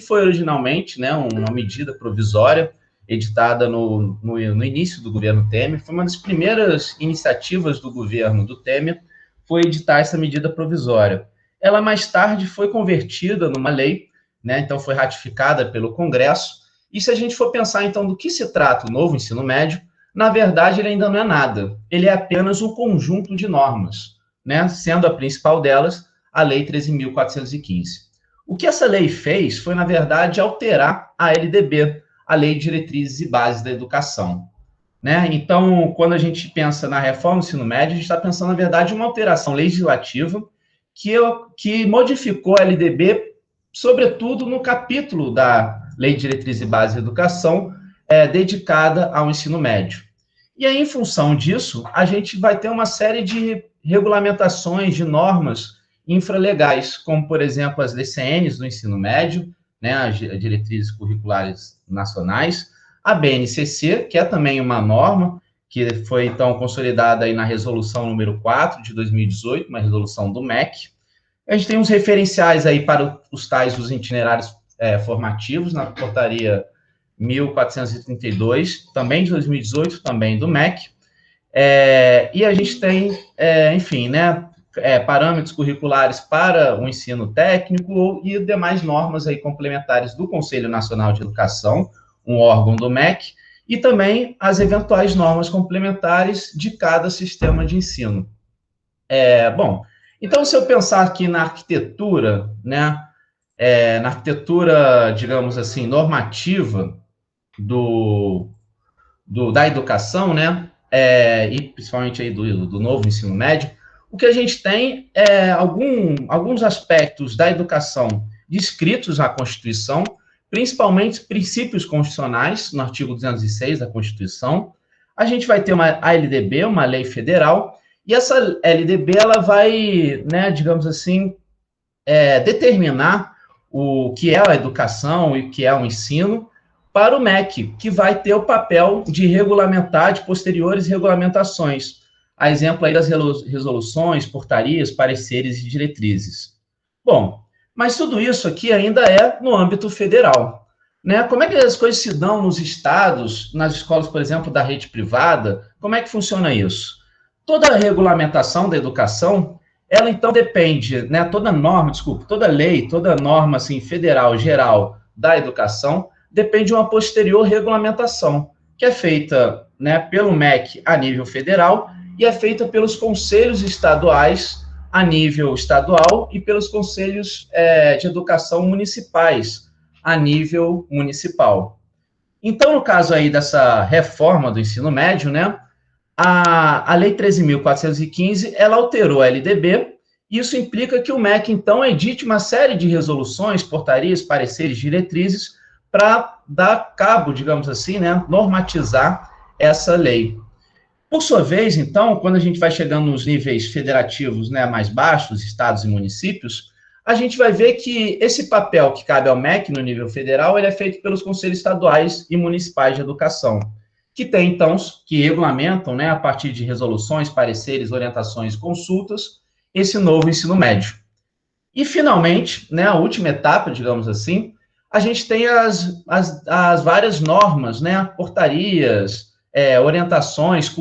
foi originalmente, né, uma medida provisória editada no início do governo Temer. Foi uma das primeiras iniciativas do governo do Temer, foi editar essa medida provisória. Ela mais tarde foi convertida numa lei, né, então foi ratificada pelo Congresso. E se a gente for pensar, então, do que se trata o novo ensino médio, na verdade, ele ainda não é nada. Ele é apenas um conjunto de normas, né, sendo a principal delas a Lei 13.415. O que essa lei fez foi, na verdade, alterar a LDB, a Lei de Diretrizes e Bases da Educação. Né? Então, quando a gente pensa na reforma do ensino médio, a gente está pensando, na verdade, em uma alteração legislativa que modificou a LDB, sobretudo no capítulo da Lei de Diretrizes e Bases da Educação, dedicada ao ensino médio. E aí, em função disso, a gente vai ter uma série de regulamentações, de normas infralegais, como, por exemplo, as DCNs do ensino médio, né, as Diretrizes Curriculares Nacionais, a BNCC, que é também uma norma, que foi, então, consolidada aí na resolução número 4 de 2018, uma resolução do MEC. A gente tem uns referenciais aí para os itinerários formativos, na portaria 1432, também de 2018, também do MEC. E a gente tem, enfim, né, parâmetros curriculares para o ensino técnico e demais normas aí complementares do Conselho Nacional de Educação, um órgão do MEC, e também as eventuais normas complementares de cada sistema de ensino. Bom, então, se eu pensar aqui na arquitetura, né, na arquitetura, digamos assim, normativa da educação, né, e principalmente aí do novo ensino médio, o que a gente tem é alguns aspectos da educação descritos na Constituição, principalmente princípios constitucionais, no artigo 206 da Constituição. A gente vai ter uma LDB, uma lei federal, e essa LDB ela vai, né, digamos assim, determinar o que é a educação e o que é o ensino para o MEC, que vai ter o papel de regulamentar, de posteriores regulamentações, a exemplo aí das resoluções, portarias, pareceres e diretrizes. Bom, mas tudo isso aqui ainda é no âmbito federal, né? Como é que as coisas se dão nos estados, nas escolas, por exemplo, da rede privada? Como é que funciona isso? Toda a regulamentação da educação, ela então depende, né? Toda lei, toda norma assim federal geral da educação depende de uma posterior regulamentação, que é feita, né, pelo MEC a nível federal e é feita pelos conselhos estaduais a nível estadual e pelos conselhos de educação municipais a nível municipal. Então, no caso aí dessa reforma do ensino médio, né, a Lei 13.415, ela alterou a LDB. Isso implica que o MEC, então, edite uma série de resoluções, portarias, pareceres, diretrizes, para dar cabo, digamos assim, né, normatizar essa lei. Por sua vez, então, quando a gente vai chegando nos níveis federativos, né, mais baixos, estados e municípios, a gente vai ver que esse papel que cabe ao MEC no nível federal, ele é feito pelos conselhos estaduais e municipais de educação, que tem, então, que regulamentam, né, a partir de resoluções, pareceres, orientações e consultas, esse novo ensino médio. E, finalmente, né, a última etapa, digamos assim, a gente tem as várias normas, né, portarias, orientações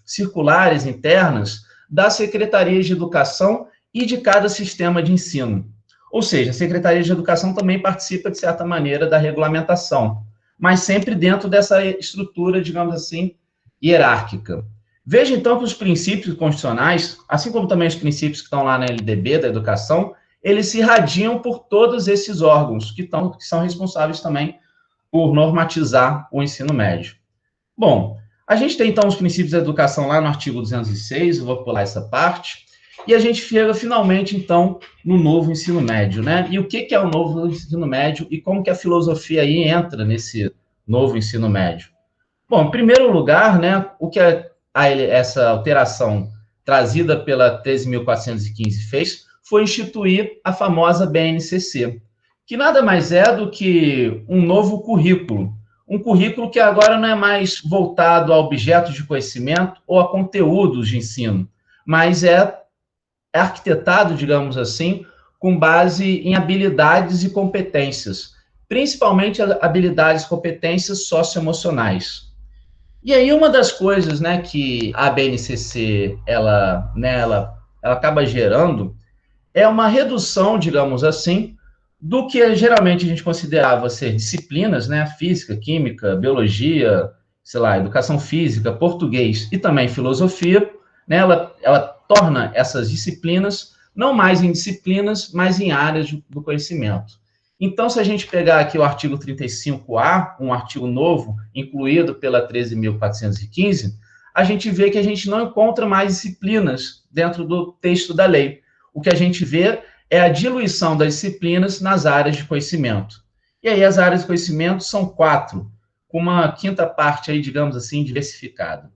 circulares internas das secretarias de educação e de cada sistema de ensino. Ou seja, a Secretaria de Educação também participa, de certa maneira, da regulamentação, mas sempre dentro dessa estrutura, digamos assim, hierárquica. Veja, então, que os princípios constitucionais, assim como também os princípios que estão lá na LDB da educação, eles se irradiam por todos esses órgãos que são responsáveis também por normatizar o ensino médio. Bom, a gente tem, então, os princípios da educação lá no artigo 206, eu vou pular essa parte, e a gente chega, finalmente, então, no novo ensino médio, né? E o que é o novo ensino médio e como que a filosofia aí entra nesse novo ensino médio? Bom, em primeiro lugar, né, o que essa alteração trazida pela 13.415 fez foi instituir a famosa BNCC, que nada mais é do que um novo currículo, um currículo que agora não é mais voltado a objetos de conhecimento ou a conteúdos de ensino, mas é arquitetado, digamos assim, com base em habilidades e competências, principalmente habilidades e competências socioemocionais. E aí uma das coisas, né, que a BNCC ela acaba gerando é uma redução, digamos assim, do que geralmente a gente considerava ser disciplinas, né, física, química, biologia, sei lá, educação física, português e também filosofia, né, ela torna essas disciplinas não mais em disciplinas, mas em áreas do conhecimento. Então, se a gente pegar aqui o artigo 35A, um artigo novo, incluído pela 13.415, a gente vê que a gente não encontra mais disciplinas dentro do texto da lei. O que a gente vê é a diluição das disciplinas nas áreas de conhecimento. E aí as áreas de conhecimento são 4, com uma quinta parte aí, digamos assim, diversificada.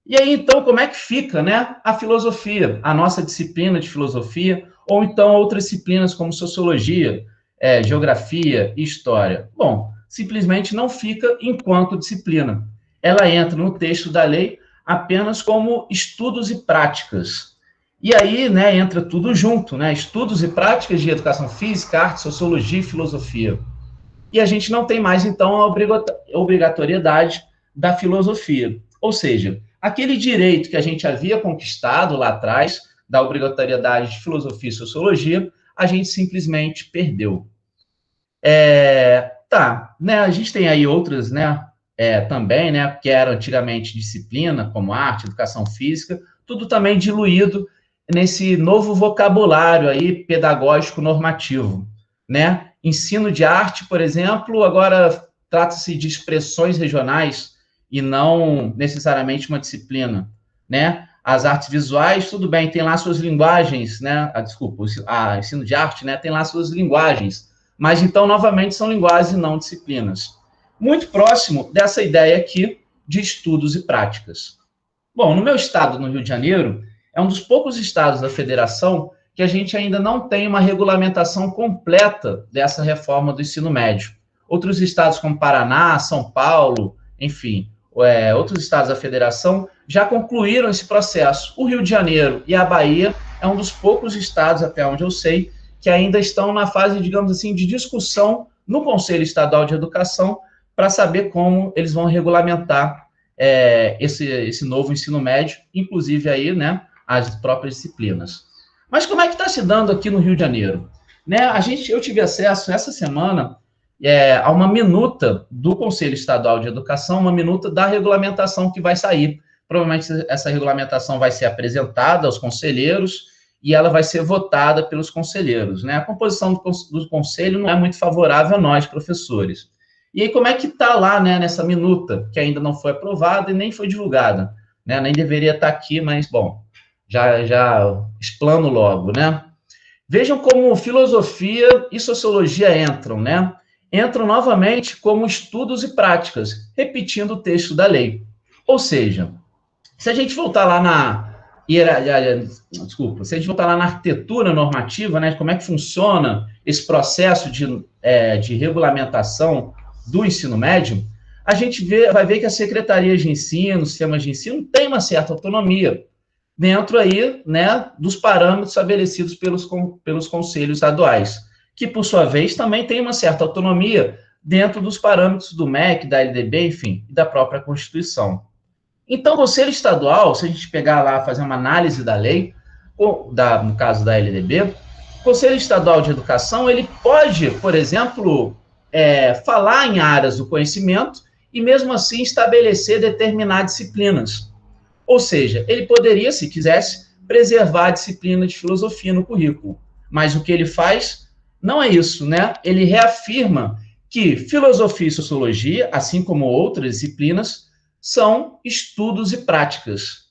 E aí, então, como é que fica, né, a filosofia, a nossa disciplina de filosofia, ou então outras disciplinas como sociologia, geografia e história? Bom, simplesmente não fica enquanto disciplina. Ela entra no texto da lei apenas como estudos e práticas. E aí, né, entra tudo junto, né, estudos e práticas de educação física, arte, sociologia e filosofia. E a gente não tem mais, então, a obrigatoriedade da filosofia. Ou seja, aquele direito que a gente havia conquistado lá atrás, da obrigatoriedade de filosofia e sociologia, a gente simplesmente perdeu. Né, a gente tem aí outras, né, também, né, que era antigamente disciplina, como arte, educação física, tudo também diluído nesse novo vocabulário aí pedagógico normativo, né? Ensino de arte, por exemplo, agora trata-se de expressões regionais e não necessariamente uma disciplina, né? As artes visuais, tudo bem, tem lá suas linguagens, né? A ensino de arte, né? Tem lá suas linguagens, mas então, novamente, são linguagens e não disciplinas. Muito próximo dessa ideia aqui de estudos e práticas. Bom, no meu estado, no Rio de Janeiro, é um dos poucos estados da federação que a gente ainda não tem uma regulamentação completa dessa reforma do ensino médio. Outros estados como Paraná, São Paulo, enfim, outros estados da federação já concluíram esse processo. O Rio de Janeiro e a Bahia é um dos poucos estados, até onde eu sei, que ainda estão na fase, digamos assim, de discussão no Conselho Estadual de Educação para saber como eles vão regulamentar esse novo ensino médio, inclusive aí, né, as próprias disciplinas. Mas como é que está se dando aqui no Rio de Janeiro? Né, eu tive acesso essa semana a uma minuta do Conselho Estadual de Educação, uma minuta da regulamentação que vai sair. Provavelmente essa regulamentação vai ser apresentada aos conselheiros e ela vai ser votada pelos conselheiros, né? A composição do conselho não é muito favorável a nós, professores. E aí, como é que está lá, né, nessa minuta, que ainda não foi aprovada e nem foi divulgada, né? Nem deveria estar aqui, mas, bom, já explano logo, né? Vejam como filosofia e sociologia entram, né? Entram novamente como estudos e práticas, repetindo o texto da lei. Ou seja, se a gente voltar lá se a gente voltar lá na arquitetura normativa, né, como é que funciona esse processo de regulamentação do ensino médio, a gente vai ver que as secretarias de ensino, sistemas de ensino, têm uma certa autonomia dentro aí, né, dos parâmetros estabelecidos pelos conselhos estaduais, que, por sua vez, também tem uma certa autonomia dentro dos parâmetros do MEC, da LDB, enfim, e da própria Constituição. Então, o Conselho Estadual, se a gente pegar lá, fazer uma análise da lei, no caso da LDB, o Conselho Estadual de Educação, ele pode, por exemplo, falar em áreas do conhecimento e, mesmo assim, estabelecer determinadas disciplinas. Ou seja, ele poderia, se quisesse, preservar a disciplina de filosofia no currículo. Mas o que ele faz não é isso, né? Ele reafirma que filosofia e sociologia, assim como outras disciplinas, são estudos e práticas.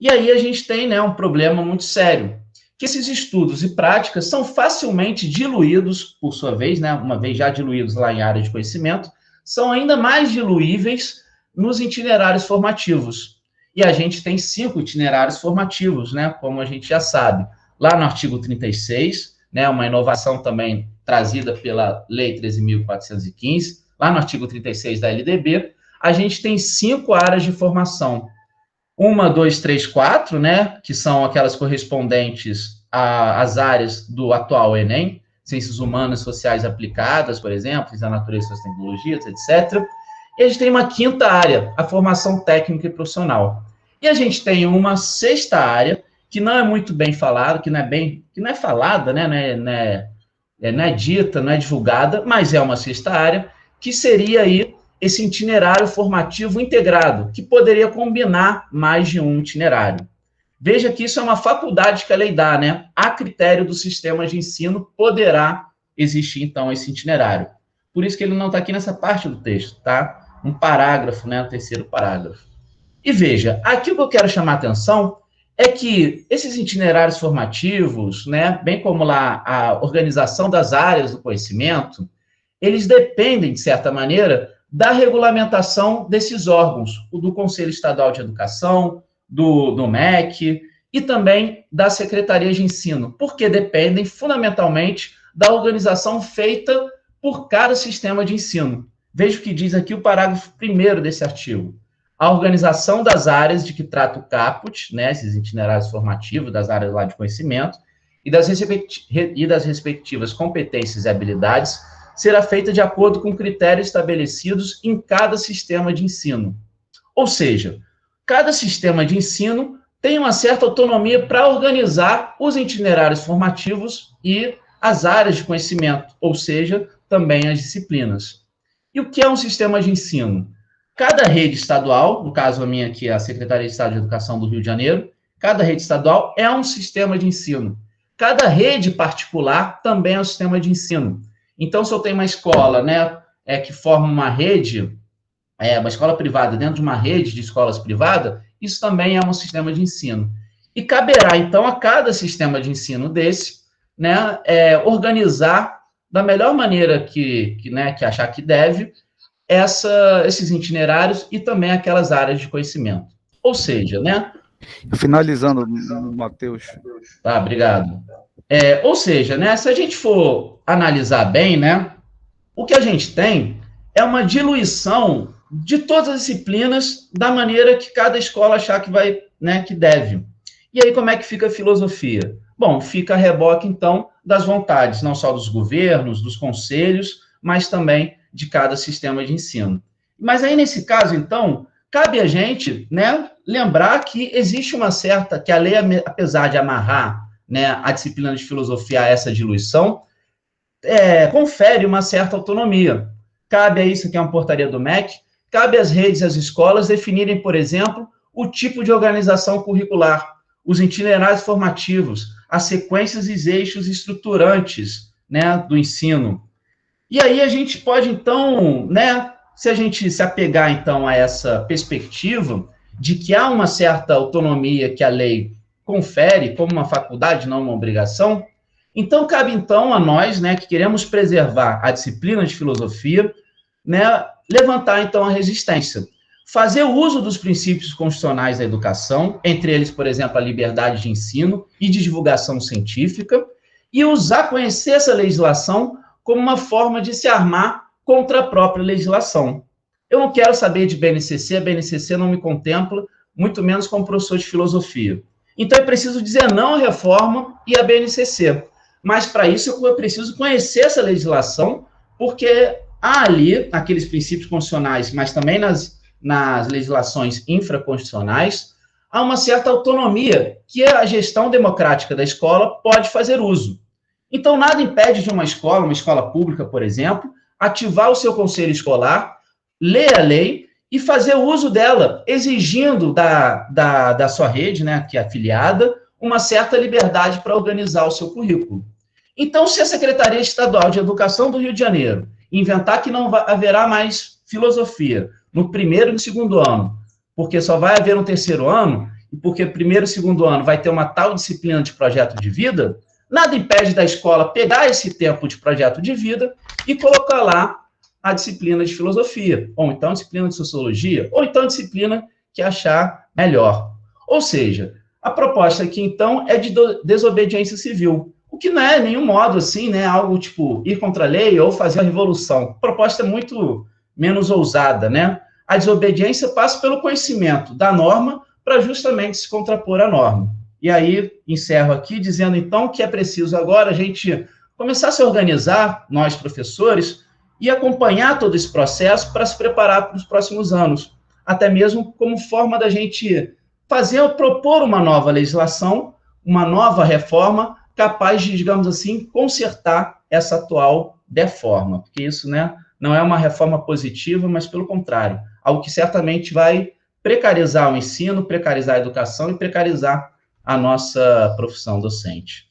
E aí a gente tem, né, um problema muito sério, que esses estudos e práticas são facilmente diluídos, por sua vez, né, uma vez já diluídos lá em área de conhecimento, são ainda mais diluíveis nos itinerários formativos. E a gente tem 5 itinerários formativos, né, como a gente já sabe. Lá no artigo 36, né, uma inovação também trazida pela Lei 13.415, lá no artigo 36 da LDB, a gente tem 5 áreas de formação. 1, 2, 3, 4, né, que são aquelas correspondentes as áreas do atual Enem, ciências humanas, sociais aplicadas, por exemplo, ciência da natureza e das tecnologias, etc. E a gente tem uma quinta área, a formação técnica e profissional. E a gente tem uma sexta área, que não é muito bem falada, que não é falada, né? Não é dita, não é divulgada, mas é uma sexta área, que seria aí esse itinerário formativo integrado, que poderia combinar mais de um itinerário. Veja que isso é uma faculdade que a lei dá, né? A critério do sistema de ensino poderá existir, então, esse itinerário. Por isso que ele não está aqui nessa parte do texto, tá? Um parágrafo, né? O terceiro parágrafo. E veja, aqui o que eu quero chamar a atenção é que esses itinerários formativos, né, bem como lá a organização das áreas do conhecimento, eles dependem, de certa maneira, da regulamentação desses órgãos, o do Conselho Estadual de Educação, do MEC e também da Secretaria de Ensino, porque dependem fundamentalmente da organização feita por cada sistema de ensino. Veja o que diz aqui o parágrafo 1º desse artigo. A organização das áreas de que trata o caput, né, esses itinerários formativos das áreas lá de conhecimento, e das respectivas competências e habilidades, será feita de acordo com critérios estabelecidos em cada sistema de ensino. Ou seja, cada sistema de ensino tem uma certa autonomia para organizar os itinerários formativos e as áreas de conhecimento, ou seja, também as disciplinas. E o que é um sistema de ensino? Cada rede estadual, no caso a minha aqui, a Secretaria de Estado de Educação do Rio de Janeiro, cada rede estadual é um sistema de ensino. Cada rede particular também é um sistema de ensino. Então, se eu tenho uma escola, né, que forma uma rede, uma escola privada dentro de uma rede de escolas privadas, isso também é um sistema de ensino. E caberá, então, a cada sistema de ensino desse, né, organizar da melhor maneira que achar que deve, esses itinerários e também aquelas áreas de conhecimento. Ou seja, né? Finalizando, Matheus. Tá, obrigado. Ou seja, né, se a gente for analisar bem, né, o que a gente tem é uma diluição de todas as disciplinas da maneira que cada escola achar que vai, né, que deve. E aí, como é que fica a filosofia? Bom, fica a reboque, então, das vontades, não só dos governos, dos conselhos, mas também de cada sistema de ensino. Mas aí, nesse caso, então, cabe a gente, né, lembrar que existe uma certa, que a lei, apesar de amarrar, né, a disciplina de filosofia a essa diluição, confere uma certa autonomia. Cabe a isso que é uma portaria do MEC, cabe às redes e às escolas definirem, por exemplo, o tipo de organização curricular, os itinerários formativos, as sequências e eixos estruturantes, né, do ensino. E aí a gente pode, então, né, se a gente se apegar, então, a essa perspectiva de que há uma certa autonomia que a lei confere como uma faculdade, não uma obrigação, então cabe, então, a nós, né, que queremos preservar a disciplina de filosofia, né, levantar, então, a resistência. Fazer uso dos princípios constitucionais da educação, entre eles, por exemplo, a liberdade de ensino e de divulgação científica, e conhecer essa legislação como uma forma de se armar contra a própria legislação. Eu não quero saber de BNCC, a BNCC não me contempla, muito menos como professor de filosofia. Então, é preciso dizer não à reforma e à BNCC. Mas, para isso, eu preciso conhecer essa legislação, porque há ali, naqueles princípios constitucionais, mas também nas legislações infraconstitucionais, há uma certa autonomia que a gestão democrática da escola pode fazer uso. Então, nada impede de uma escola pública, por exemplo, ativar o seu conselho escolar, ler a lei e fazer uso dela, exigindo da sua rede, né, que é afiliada, uma certa liberdade para organizar o seu currículo. Então, se a Secretaria Estadual de Educação do Rio de Janeiro inventar que não haverá mais filosofia no primeiro e no segundo ano, porque só vai haver no terceiro ano, e porque primeiro e segundo ano vai ter uma tal disciplina de projeto de vida, nada impede da escola pegar esse tempo de projeto de vida e colocar lá a disciplina de filosofia, ou então a disciplina de sociologia, ou então a disciplina que achar melhor. Ou seja, a proposta aqui, então, é de desobediência civil, o que não é nenhum modo, assim, né, algo tipo ir contra a lei ou fazer a revolução. A proposta é muito menos ousada, né? A desobediência passa pelo conhecimento da norma para justamente se contrapor à norma. E aí, encerro aqui dizendo, então, que é preciso agora a gente começar a se organizar, nós professores, e acompanhar todo esse processo para se preparar para os próximos anos, até mesmo como forma da gente propor uma nova legislação, uma nova reforma, capaz de, digamos assim, consertar essa atual deforma, porque isso, né, não é uma reforma positiva, mas pelo contrário, algo que certamente vai precarizar o ensino, precarizar a educação e precarizar a nossa profissão docente.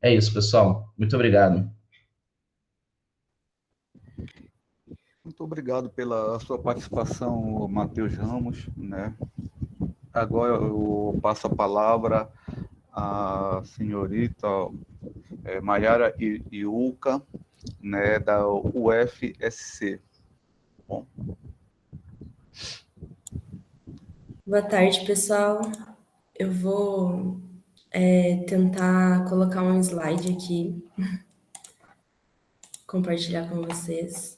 É isso, pessoal. Muito obrigado. Muito obrigado pela sua participação, Matheus Ramos, né? Agora eu passo a palavra à senhorita Maiara Iuca, né, da UFSC. Bom. Boa tarde, pessoal. Eu vou tentar colocar um slide aqui, compartilhar com vocês.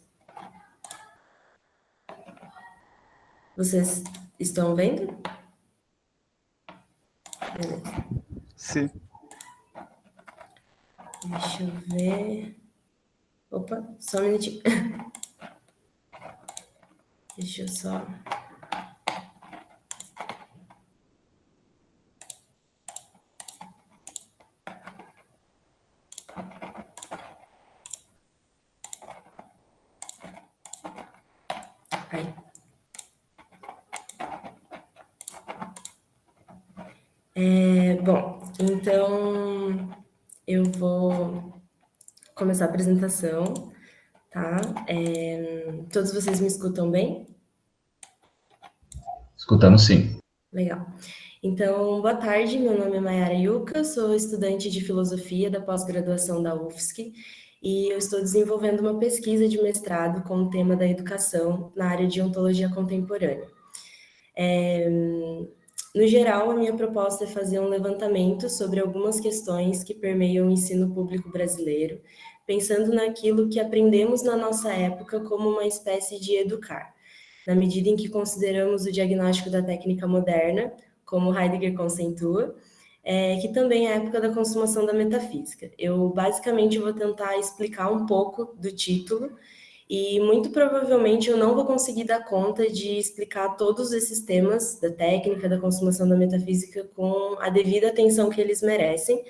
Vocês estão vendo? Beleza. Sim. Deixa eu ver. Opa, só um minutinho. Deixa eu só... Aí. Bom, então eu vou começar a apresentação, tá? Todos vocês me escutam bem? Escutando sim. Legal. Então, boa tarde, meu nome é Maiara Iuca, sou estudante de filosofia da pós-graduação da UFSC e eu estou desenvolvendo uma pesquisa de mestrado com o tema da educação na área de ontologia contemporânea. No geral, a minha proposta é fazer um levantamento sobre algumas questões que permeiam o ensino público brasileiro, pensando naquilo que aprendemos na nossa época como uma espécie de educar, na medida em que consideramos o diagnóstico da técnica moderna, como Heidegger conceitua, que também é a época da consumação da metafísica. Eu, basicamente, vou tentar explicar um pouco do título, e muito provavelmente eu não vou conseguir dar conta de explicar todos esses temas da técnica, da consumação da metafísica com a devida atenção que eles merecem,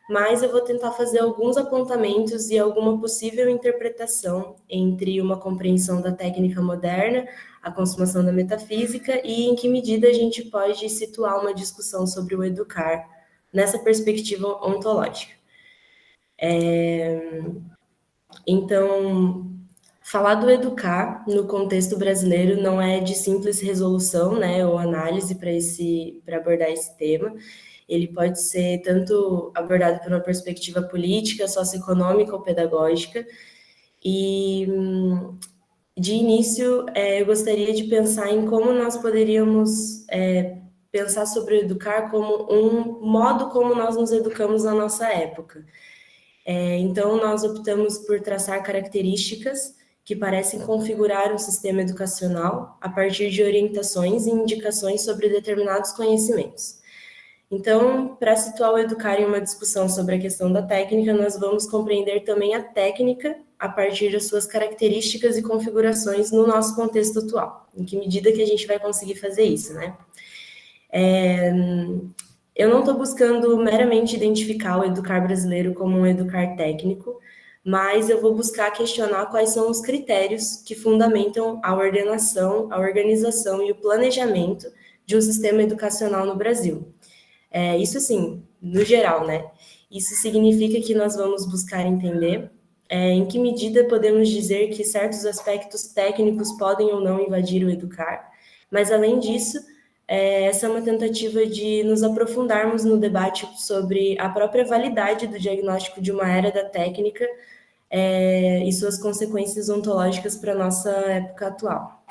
mas eu vou tentar fazer alguns apontamentos e alguma possível interpretação entre uma compreensão da técnica moderna, a consumação da metafísica e em que medida a gente pode situar uma discussão sobre o educar nessa perspectiva ontológica. Então, falar do educar no contexto brasileiro não é de simples resolução, né, ou análise para abordar esse tema. Ele pode ser tanto abordado por uma perspectiva política, socioeconômica ou pedagógica. E, de início, eu gostaria de pensar em como nós poderíamos pensar sobre o educar como um modo como nós nos educamos na nossa época. Então, nós optamos por traçar características que parecem configurar um sistema educacional a partir de orientações e indicações sobre determinados conhecimentos. Então, para situar o educar em uma discussão sobre a questão da técnica, nós vamos compreender também a técnica a partir das suas características e configurações no nosso contexto atual. Em que medida que a gente vai conseguir fazer isso, né? Eu não estou buscando meramente identificar o educar brasileiro como um educar técnico, mas eu vou buscar questionar quais são os critérios que fundamentam a ordenação, a organização e o planejamento de um sistema educacional no Brasil. Isso, assim, no geral, né? Isso significa que nós vamos buscar entender em que medida podemos dizer que certos aspectos técnicos podem ou não invadir o educar, mas, além disso, essa é uma tentativa de nos aprofundarmos no debate sobre a própria validade do diagnóstico de uma era da técnica e suas consequências ontológicas para a nossa época atual.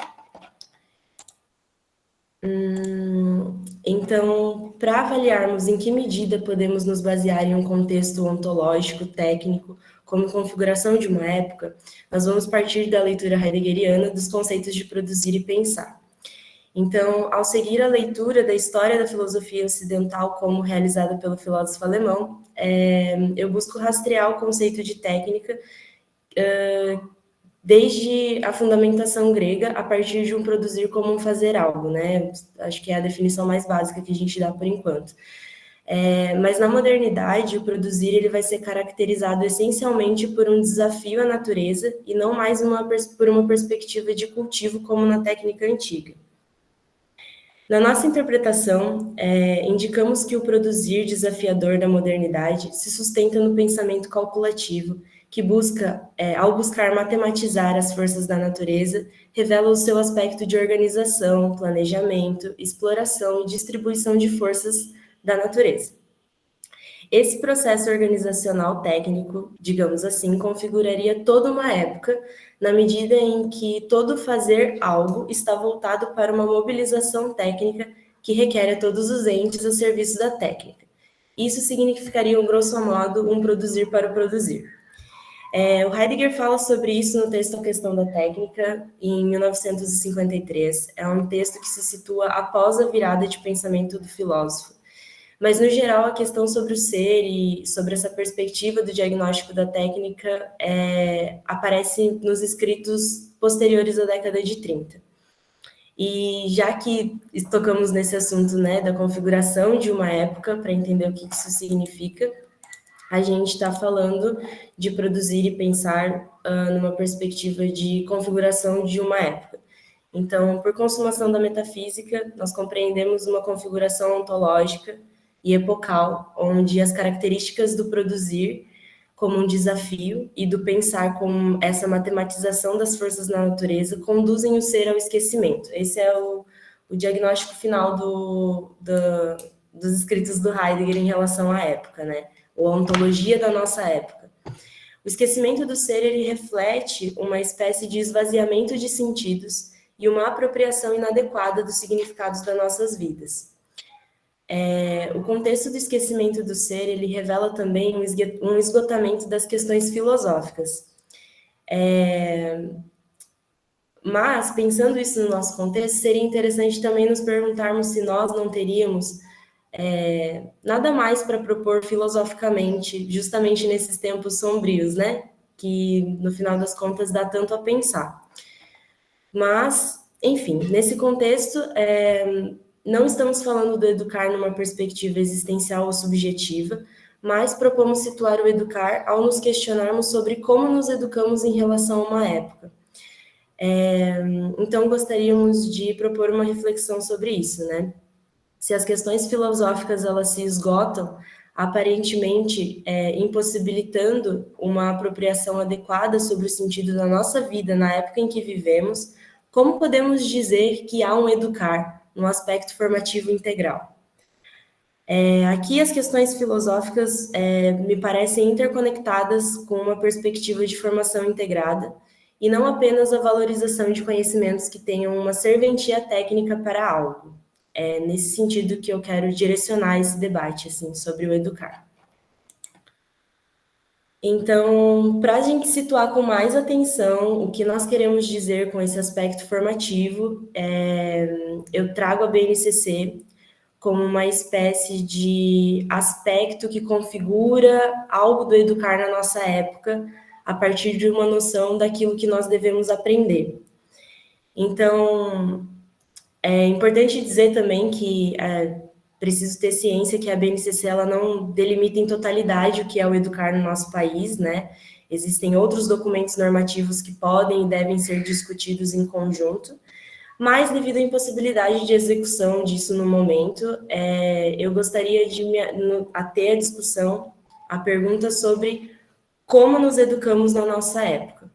Então, para avaliarmos em que medida podemos nos basear em um contexto ontológico, técnico, como configuração de uma época, nós vamos partir da leitura heideggeriana dos conceitos de produzir e pensar. Então, ao seguir a leitura da história da filosofia ocidental como realizada pelo filósofo alemão, eu busco rastrear o conceito de técnica desde a fundamentação grega, a partir de um produzir como um fazer algo, né? Acho que é a definição mais básica que a gente dá por enquanto. Mas na modernidade, o produzir ele vai ser caracterizado essencialmente por um desafio à natureza e não mais por uma perspectiva de cultivo como na técnica antiga. Na nossa interpretação, indicamos que o produzir desafiador da modernidade se sustenta no pensamento calculativo, que busca, ao buscar matematizar as forças da natureza, revela o seu aspecto de organização, planejamento, exploração e distribuição de forças da natureza. Esse processo organizacional técnico, digamos assim, configuraria toda uma época, na medida em que todo fazer algo está voltado para uma mobilização técnica que requer a todos os entes a serviço da técnica. Isso significaria, grosso modo, um produzir para o produzir. O Heidegger fala sobre isso no texto A Questão da Técnica, em 1953. É um texto que se situa após a virada de pensamento do filósofo. Mas, no geral, a questão sobre o ser e sobre essa perspectiva do diagnóstico da técnica aparece nos escritos posteriores à década de 30. E já que tocamos nesse assunto, né, da configuração de uma época, para entender o que isso significa, a gente está falando de produzir e pensar numa perspectiva de configuração de uma época. Então, por consumação da metafísica, nós compreendemos uma configuração ontológica e epocal, onde as características do produzir como um desafio e do pensar como essa matematização das forças da natureza conduzem o ser ao esquecimento. Esse é o diagnóstico final dos escritos do Heidegger em relação à época, né? Ou a ontologia da nossa época. O esquecimento do ser, ele reflete uma espécie de esvaziamento de sentidos e uma apropriação inadequada dos significados das nossas vidas. O contexto do esquecimento do ser, ele revela também um esgotamento das questões filosóficas. Mas, pensando isso no nosso contexto, seria interessante também nos perguntarmos se nós não teríamos nada mais para propor filosoficamente, justamente nesses tempos sombrios, né? Que, no final das contas, dá tanto a pensar. Mas, enfim, nesse contexto, não estamos falando do educar numa perspectiva existencial ou subjetiva, mas propomos situar o educar ao nos questionarmos sobre como nos educamos em relação a uma época. Então, gostaríamos de propor uma reflexão sobre isso, né? Se as questões filosóficas elas se esgotam, aparentemente impossibilitando uma apropriação adequada sobre o sentido da nossa vida na época em que vivemos, como podemos dizer que há um educar, um aspecto formativo integral? Aqui as questões filosóficas me parecem interconectadas com uma perspectiva de formação integrada, e não apenas a valorização de conhecimentos que tenham uma serventia técnica para algo. É nesse sentido que eu quero direcionar esse debate assim, sobre o educar. Então, para a gente situar com mais atenção o que nós queremos dizer com esse aspecto formativo, eu trago a BNCC como uma espécie de aspecto que configura algo do educar na nossa época, a partir de uma noção daquilo que nós devemos aprender. Então, é importante dizer também que preciso ter ciência que a BNCC ela não delimita em totalidade o que é o educar no nosso país, né? Existem outros documentos normativos que podem e devem ser discutidos em conjunto, mas devido à impossibilidade de execução disso no momento, eu gostaria de ter a discussão, a pergunta sobre como nos educamos na nossa época.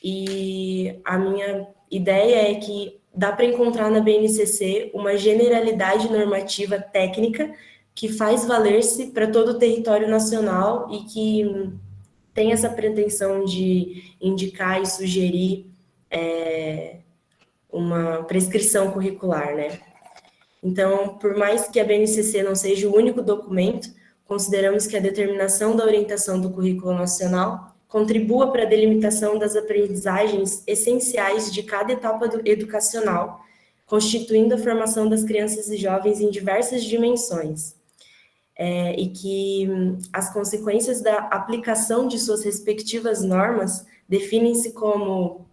E a minha ideia é que dá para encontrar na BNCC uma generalidade normativa técnica que faz valer-se para todo o território nacional e que tem essa pretensão de indicar e sugerir uma prescrição curricular, né? Então, por mais que a BNCC não seja o único documento, consideramos que a determinação da orientação do currículo nacional contribua para a delimitação das aprendizagens essenciais de cada etapa educacional, constituindo a formação das crianças e jovens em diversas dimensões. E que as consequências da aplicação de suas respectivas normas definem-se como,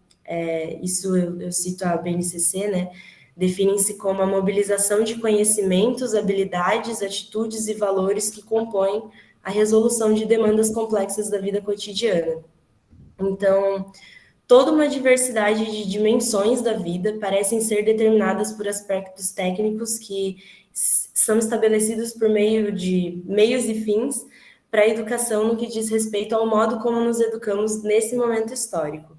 isso eu cito a BNCC, né, definem-se como a mobilização de conhecimentos, habilidades, atitudes e valores que compõem a resolução de demandas complexas da vida cotidiana. Então, toda uma diversidade de dimensões da vida parecem ser determinadas por aspectos técnicos que são estabelecidos por meio de meios e fins para a educação no que diz respeito ao modo como nos educamos nesse momento histórico.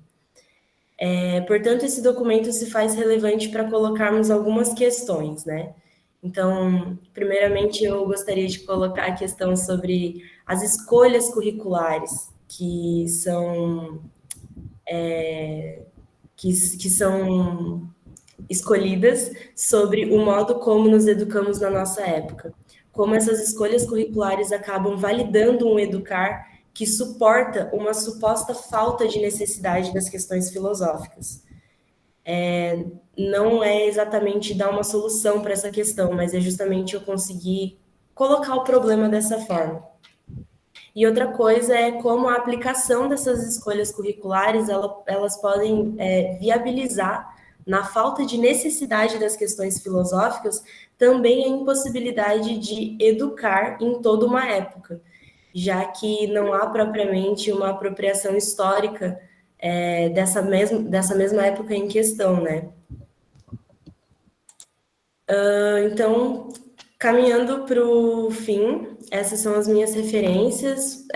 Portanto, esse documento se faz relevante para colocarmos algumas questões, né? Então, primeiramente, eu gostaria de colocar a questão sobre as escolhas curriculares que são escolhidas sobre o modo como nos educamos na nossa época. Como essas escolhas curriculares acabam validando um educar que suporta uma suposta falta de necessidade das questões filosóficas. Não é exatamente dar uma solução para essa questão, mas é justamente eu conseguir colocar o problema dessa forma. E outra coisa é como a aplicação dessas escolhas curriculares, elas podem viabilizar, na falta de necessidade das questões filosóficas, também a impossibilidade de educar em toda uma época, já que não há propriamente uma apropriação histórica dessa mesma época em questão, né? Então, caminhando para o fim, essas são as minhas referências.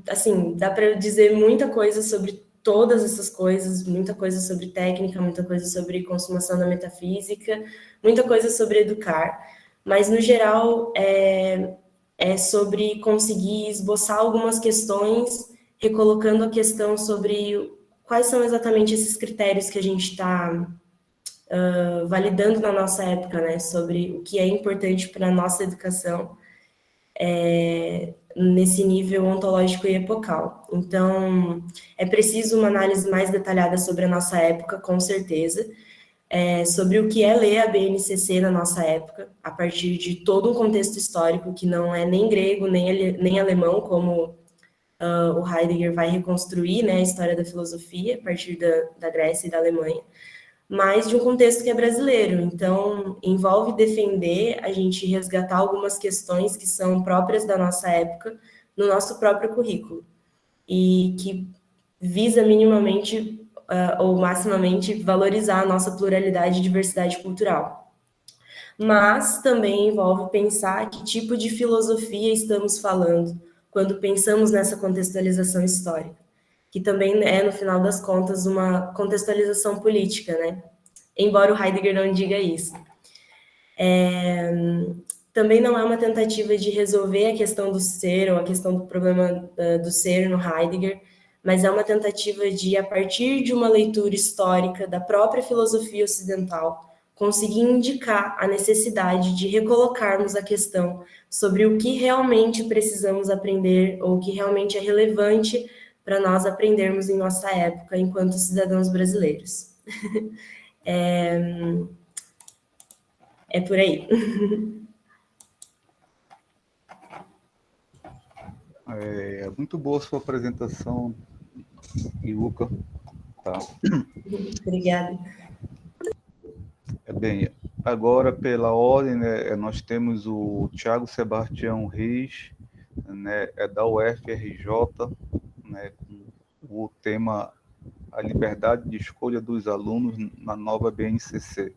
Assim, dá para dizer muita coisa sobre todas essas coisas, muita coisa sobre técnica, muita coisa sobre consumação da metafísica, muita coisa sobre educar, mas, no geral, é sobre conseguir esboçar algumas questões, recolocando a questão sobre quais são exatamente esses critérios que a gente está validando na nossa época, né, sobre o que é importante para a nossa educação nesse nível ontológico e epocal. Então, é preciso uma análise mais detalhada sobre a nossa época, com certeza, sobre o que é ler a BNCC na nossa época, a partir de todo um contexto histórico que não é nem grego, nem alemão, como o Heidegger vai reconstruir, né, a história da filosofia, a partir da Grécia e da Alemanha, mas de um contexto que é brasileiro. Então, envolve defender, a gente resgatar algumas questões que são próprias da nossa época no nosso próprio currículo, e que visa minimamente ou maximamente valorizar a nossa pluralidade e diversidade cultural. Mas também envolve pensar que tipo de filosofia estamos falando quando pensamos nessa contextualização histórica, que também é, no final das contas, uma contextualização política, né? Embora o Heidegger não diga isso. Também não é uma tentativa de resolver a questão do ser, ou a questão do problema do ser no Heidegger, mas é uma tentativa de, a partir de uma leitura histórica da própria filosofia ocidental, conseguir indicar a necessidade de recolocarmos a questão sobre o que realmente precisamos aprender, ou o que realmente é relevante para nós aprendermos em nossa época, enquanto cidadãos brasileiros. É por aí. Muito boa a sua apresentação, Iuka. Tá. Obrigada. Bem, agora, pela ordem, né, nós temos o Tiago Sebastião Reis, né, da UFRJ, né, com o tema A Liberdade de Escolha dos Alunos na Nova BNCC.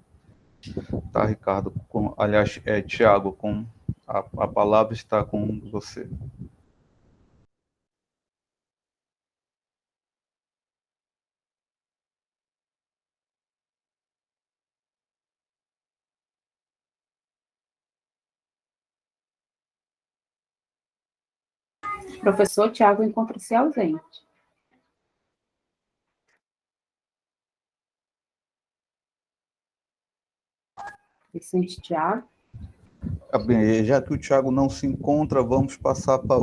Tá, Ricardo? Aliás, Tiago, a palavra está com você. Professor Tiago encontra-se ausente. Vicente Tiago. Bem, já que o Tiago não se encontra, vamos passar para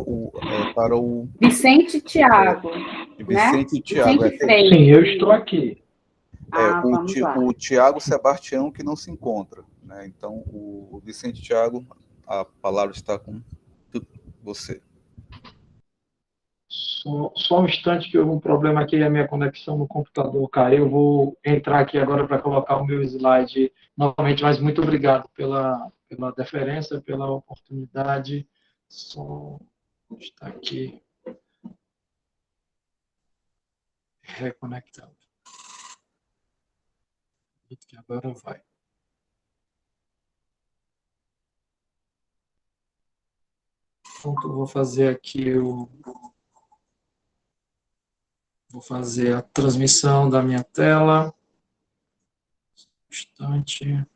o Vicente Tiago. Vicente né? Tiago. Vicente Freire. Sim, eu estou aqui. Vamos lá. O Tiago Sebastião que não se encontra, né? Então, o Vicente Tiago, a palavra está com você. Só um instante que houve um problema aqui, a minha conexão no computador caiu. Eu vou entrar aqui agora para colocar o meu slide novamente, mas muito obrigado pela deferência, pela oportunidade. Só está aqui reconectando. Que agora vai. Pronto, vou fazer aqui Vou fazer a transmissão da minha tela. Um instante.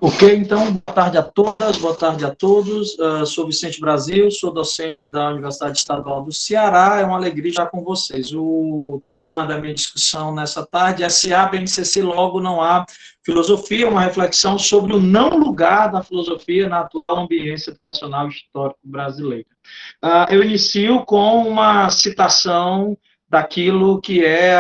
Ok, então, boa tarde a todas, boa tarde a todos. Sou Vicente Brasil, sou docente da Universidade Estadual do Ceará. É uma alegria estar com vocês. O tema da minha discussão nessa tarde é se há BNCC, logo não há filosofia, uma reflexão sobre o não lugar da filosofia na atual ambiência educacional histórico brasileira. Eu inicio com uma citação daquilo que é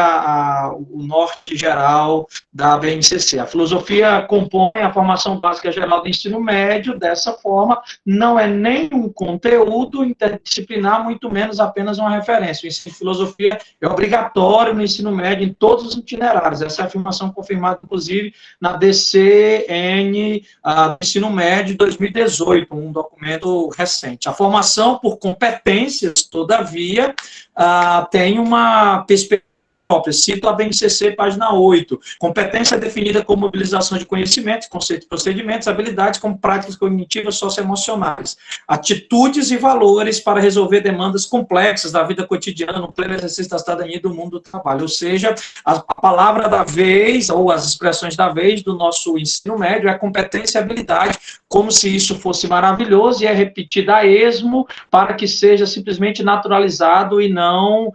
o norte geral da BNCC. A filosofia compõe a formação básica geral do ensino médio, dessa forma, não é nem um conteúdo interdisciplinar, muito menos apenas uma referência. O ensino de filosofia é obrigatório no ensino médio, em todos os itinerários. Essa é a afirmação confirmada, inclusive, na DCN do ensino médio de 2018, um documento recente. A formação por competências, todavia, tem uma perspectiva própria. Cito a BNCC, página 8. Competência é definida como mobilização de conhecimentos, conceitos, procedimentos, habilidades como práticas cognitivas socioemocionais, atitudes e valores para resolver demandas complexas da vida cotidiana no pleno exercício da cidadania e do mundo do trabalho. Ou seja, a palavra da vez, ou as expressões da vez do nosso ensino médio é competência e habilidade, como se isso fosse maravilhoso, e é repetida a esmo para que seja simplesmente naturalizado e não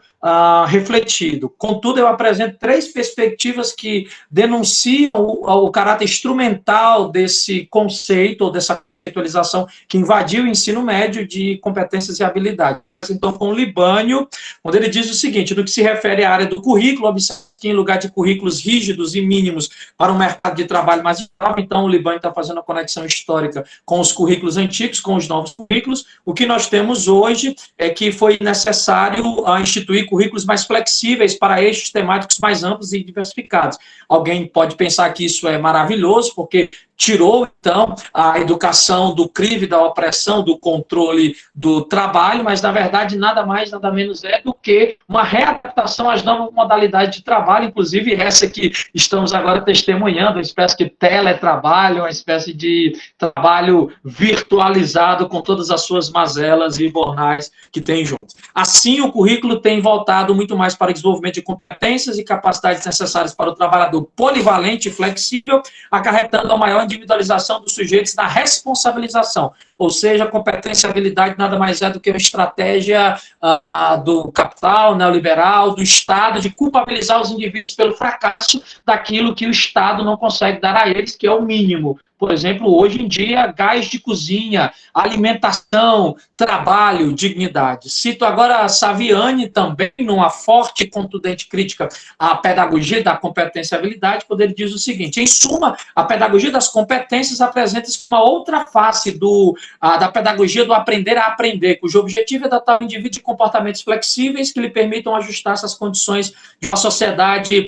refletido. Contudo, eu apresento 3 perspectivas que denunciam o caráter instrumental desse conceito, ou dessa conceitualização que invadiu o ensino médio de competências e habilidades. Então, com o Libânio, quando ele diz o seguinte: no que se refere à área do currículo, observe que em lugar de currículos rígidos e mínimos para um mercado de trabalho mais geral, então o Libânio está fazendo a conexão histórica com os currículos antigos, com os novos currículos. O que nós temos hoje é que foi necessário instituir currículos mais flexíveis para eixos temáticos mais amplos e diversificados. Alguém pode pensar que isso é maravilhoso, porque tirou, então, a educação do crivo, da opressão, do controle do trabalho, mas, na verdade, nada mais, nada menos é do que uma readaptação às novas modalidades de trabalho, inclusive essa que estamos agora testemunhando, uma espécie de teletrabalho, uma espécie de trabalho virtualizado com todas as suas mazelas e bornais que tem junto. Assim, o currículo tem voltado muito mais para o desenvolvimento de competências e capacidades necessárias para o trabalhador polivalente e flexível, acarretando a maior individualização dos sujeitos na responsabilização, ou seja, competência e habilidade nada mais é do que uma estratégia do capital neoliberal, do Estado, de culpabilizar os indivíduos pelo fracasso daquilo que o Estado não consegue dar a eles, que é o mínimo. Por exemplo, hoje em dia, gás de cozinha, alimentação, trabalho, dignidade. Cito agora Saviani também, numa forte e contundente crítica à pedagogia da competência e habilidade, quando ele diz o seguinte: em suma, a pedagogia das competências apresenta-se uma outra face da pedagogia do aprender a aprender, cujo objetivo é dotar o indivíduo de comportamentos flexíveis que lhe permitam ajustar-se às condições de uma sociedade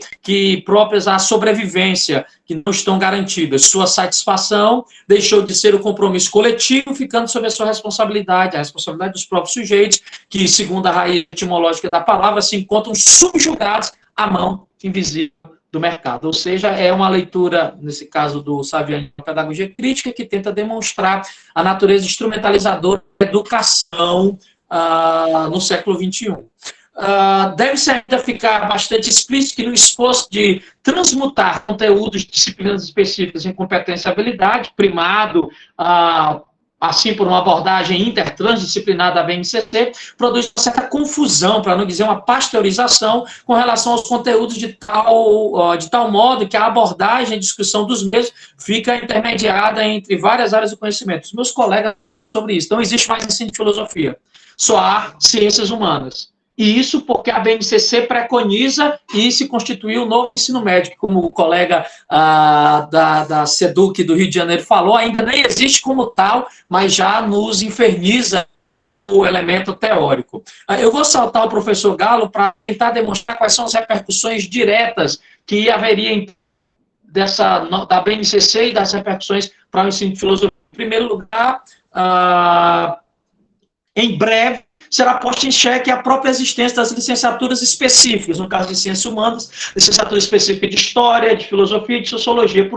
próprias à sobrevivência, que não estão garantidas. Sua satisfação deixou de ser o compromisso coletivo, ficando sob a sua responsabilidade, a responsabilidade dos próprios sujeitos, que, segundo a raiz etimológica da palavra, se encontram subjugados à mão invisível do mercado. Ou seja, é uma leitura, nesse caso do Saviani, de pedagogia crítica, que tenta demonstrar a natureza instrumentalizadora da educação no século XXI. Deve-se ainda ficar bastante explícito que no esforço de transmutar conteúdos de disciplinas específicas em competência e habilidade, primado assim por uma abordagem intertransdisciplinar da BNCC, produz uma certa confusão, para não dizer uma pasteurização, com relação aos conteúdos de tal modo que a abordagem e discussão dos mesmos fica intermediada entre várias áreas do conhecimento. Os meus colegas sobre isso. Não existe mais ensino de filosofia. Só há ciências humanas. E isso porque a BNCC preconiza e se constituiu o novo ensino médio, como o colega da SEDUC do Rio de Janeiro falou, ainda nem existe como tal, mas já nos inferniza o elemento teórico. Eu vou saltar o professor Galo para tentar demonstrar quais são as repercussões diretas que haveria da BNCC e das repercussões para o ensino de filosofia. Em primeiro lugar, em breve, será posta em xeque a própria existência das licenciaturas específicas, no caso de ciências humanas, licenciatura específica de história, de filosofia e de sociologia.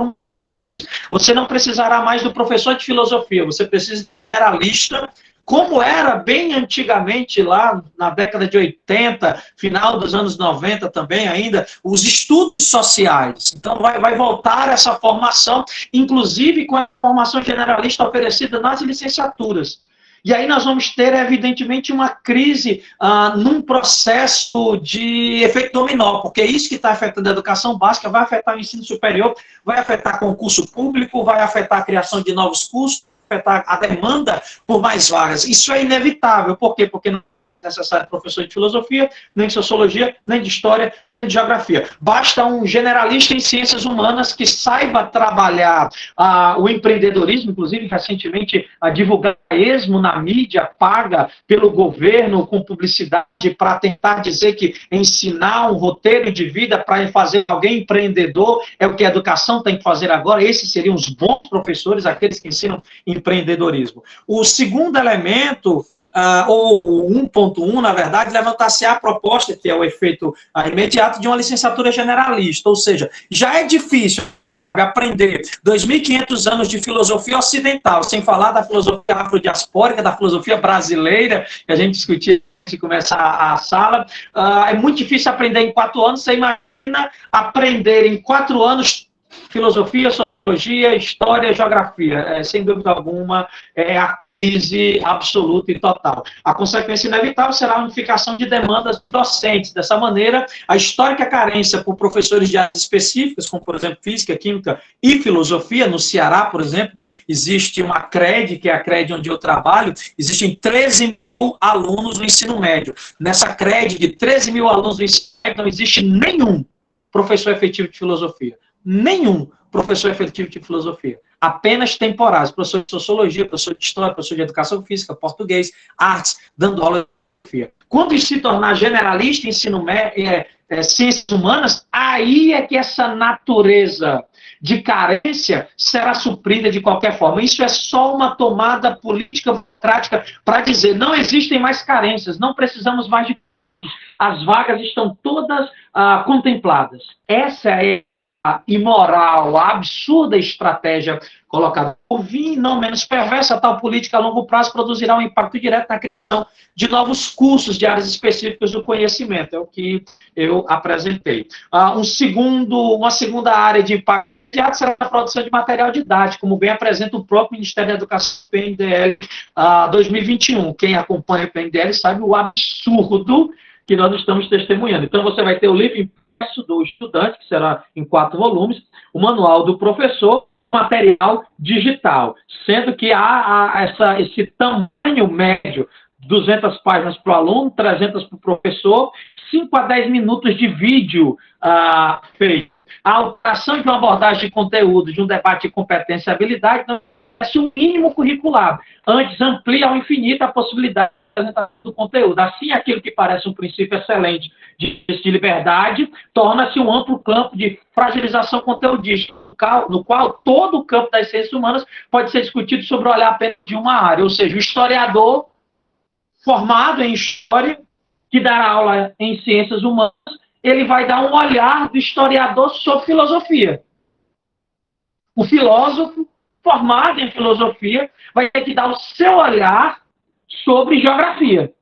Você não precisará mais do professor de filosofia, você precisa de generalista, como era bem antigamente, lá na década de 80, final dos anos 90 também ainda, os estudos sociais. Então, vai voltar essa formação, inclusive com a formação generalista oferecida nas licenciaturas. E aí nós vamos ter, evidentemente, uma crise num processo de efeito dominó, porque é isso que está afetando a educação básica, vai afetar o ensino superior, vai afetar concurso público, vai afetar a criação de novos cursos, afetar a demanda por mais vagas. Isso é inevitável. Por quê? Porque não é necessário professor de filosofia, nem de sociologia, nem de história, nem de geografia. Basta um generalista em ciências humanas que saiba trabalhar o empreendedorismo, inclusive, recentemente, divulgar esmo na mídia paga pelo governo com publicidade para tentar dizer que ensinar um roteiro de vida para fazer alguém empreendedor é o que a educação tem que fazer agora. Esses seriam os bons professores, aqueles que ensinam empreendedorismo. O segundo elemento, ou 1.1, na verdade, levantar-se a proposta, que é o efeito imediato, de uma licenciatura generalista, ou seja, já é difícil aprender 2.500 anos de filosofia ocidental, sem falar da filosofia afrodiaspórica, da filosofia brasileira, que a gente discutia antes de começar a sala. É muito difícil aprender em 4 anos. Você imagina aprender em 4 anos filosofia, sociologia, história, geografia. Sem dúvida alguma, a crise absoluta e total. A consequência inevitável será a unificação de demandas docentes. Dessa maneira, a histórica carência por professores de áreas específicas, como, por exemplo, física, química e filosofia, no Ceará, por exemplo, existe uma CRED, que é a CRED onde eu trabalho, existem 13 mil alunos no ensino médio. Nessa CRED de 13 mil alunos do ensino médio, não existe nenhum professor efetivo de filosofia. Nenhum professor efetivo de filosofia. Apenas temporários. Professor de sociologia, professor de história, professor de educação física, português, artes, dando aula de filosofia. Quando se tornar generalista em ensino médio, ciências humanas, aí é que essa natureza de carência será suprida de qualquer forma. Isso é só uma tomada política burocrática para dizer, não existem mais carências, não precisamos mais de... As vagas estão todas contempladas. Essa é a imoral, a absurda estratégia colocada por fim, não menos perversa, tal política a longo prazo produzirá um impacto direto na criação de novos cursos de áreas específicas do conhecimento. É o que eu apresentei. Uma segunda área de impacto imediato será a produção de material didático, como bem apresenta o próprio Ministério da Educação, PNDL 2021. Quem acompanha o PNDL sabe o absurdo que nós estamos testemunhando. Então, você vai ter o livro do estudante, que será em 4 volumes, o manual do professor, material digital, sendo que há esse tamanho médio, 200 páginas para o aluno, 300 para o professor, 5 a 10 minutos de vídeo feito. A alteração de uma abordagem de conteúdo, de um debate de competência e habilidade, não é o mínimo curricular. Antes, amplia ao infinito a possibilidade do conteúdo. Assim, aquilo que parece um princípio excelente de liberdade torna-se um amplo campo de fragilização conteudística, no qual todo o campo das ciências humanas pode ser discutido sobre o olhar apenas de uma área, ou seja, o historiador formado em história, que dará aula em ciências humanas, ele vai dar um olhar do historiador sobre filosofia. O filósofo formado em filosofia vai ter que dar o seu olhar sobre geografia.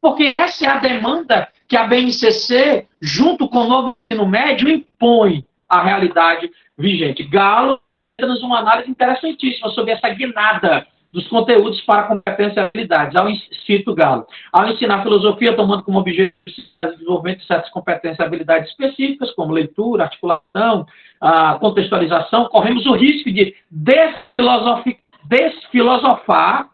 Porque essa é a demanda que a BNCC, junto com o novo ensino médio, impõe à realidade vigente. Galo fez uma análise interessantíssima sobre essa guinada dos conteúdos para competências e habilidades. Cito Galo. Ao ensinar filosofia, tomando como objetivo o desenvolvimento de certas competências e habilidades específicas, como leitura, articulação, contextualização, corremos o risco de desfilosofar,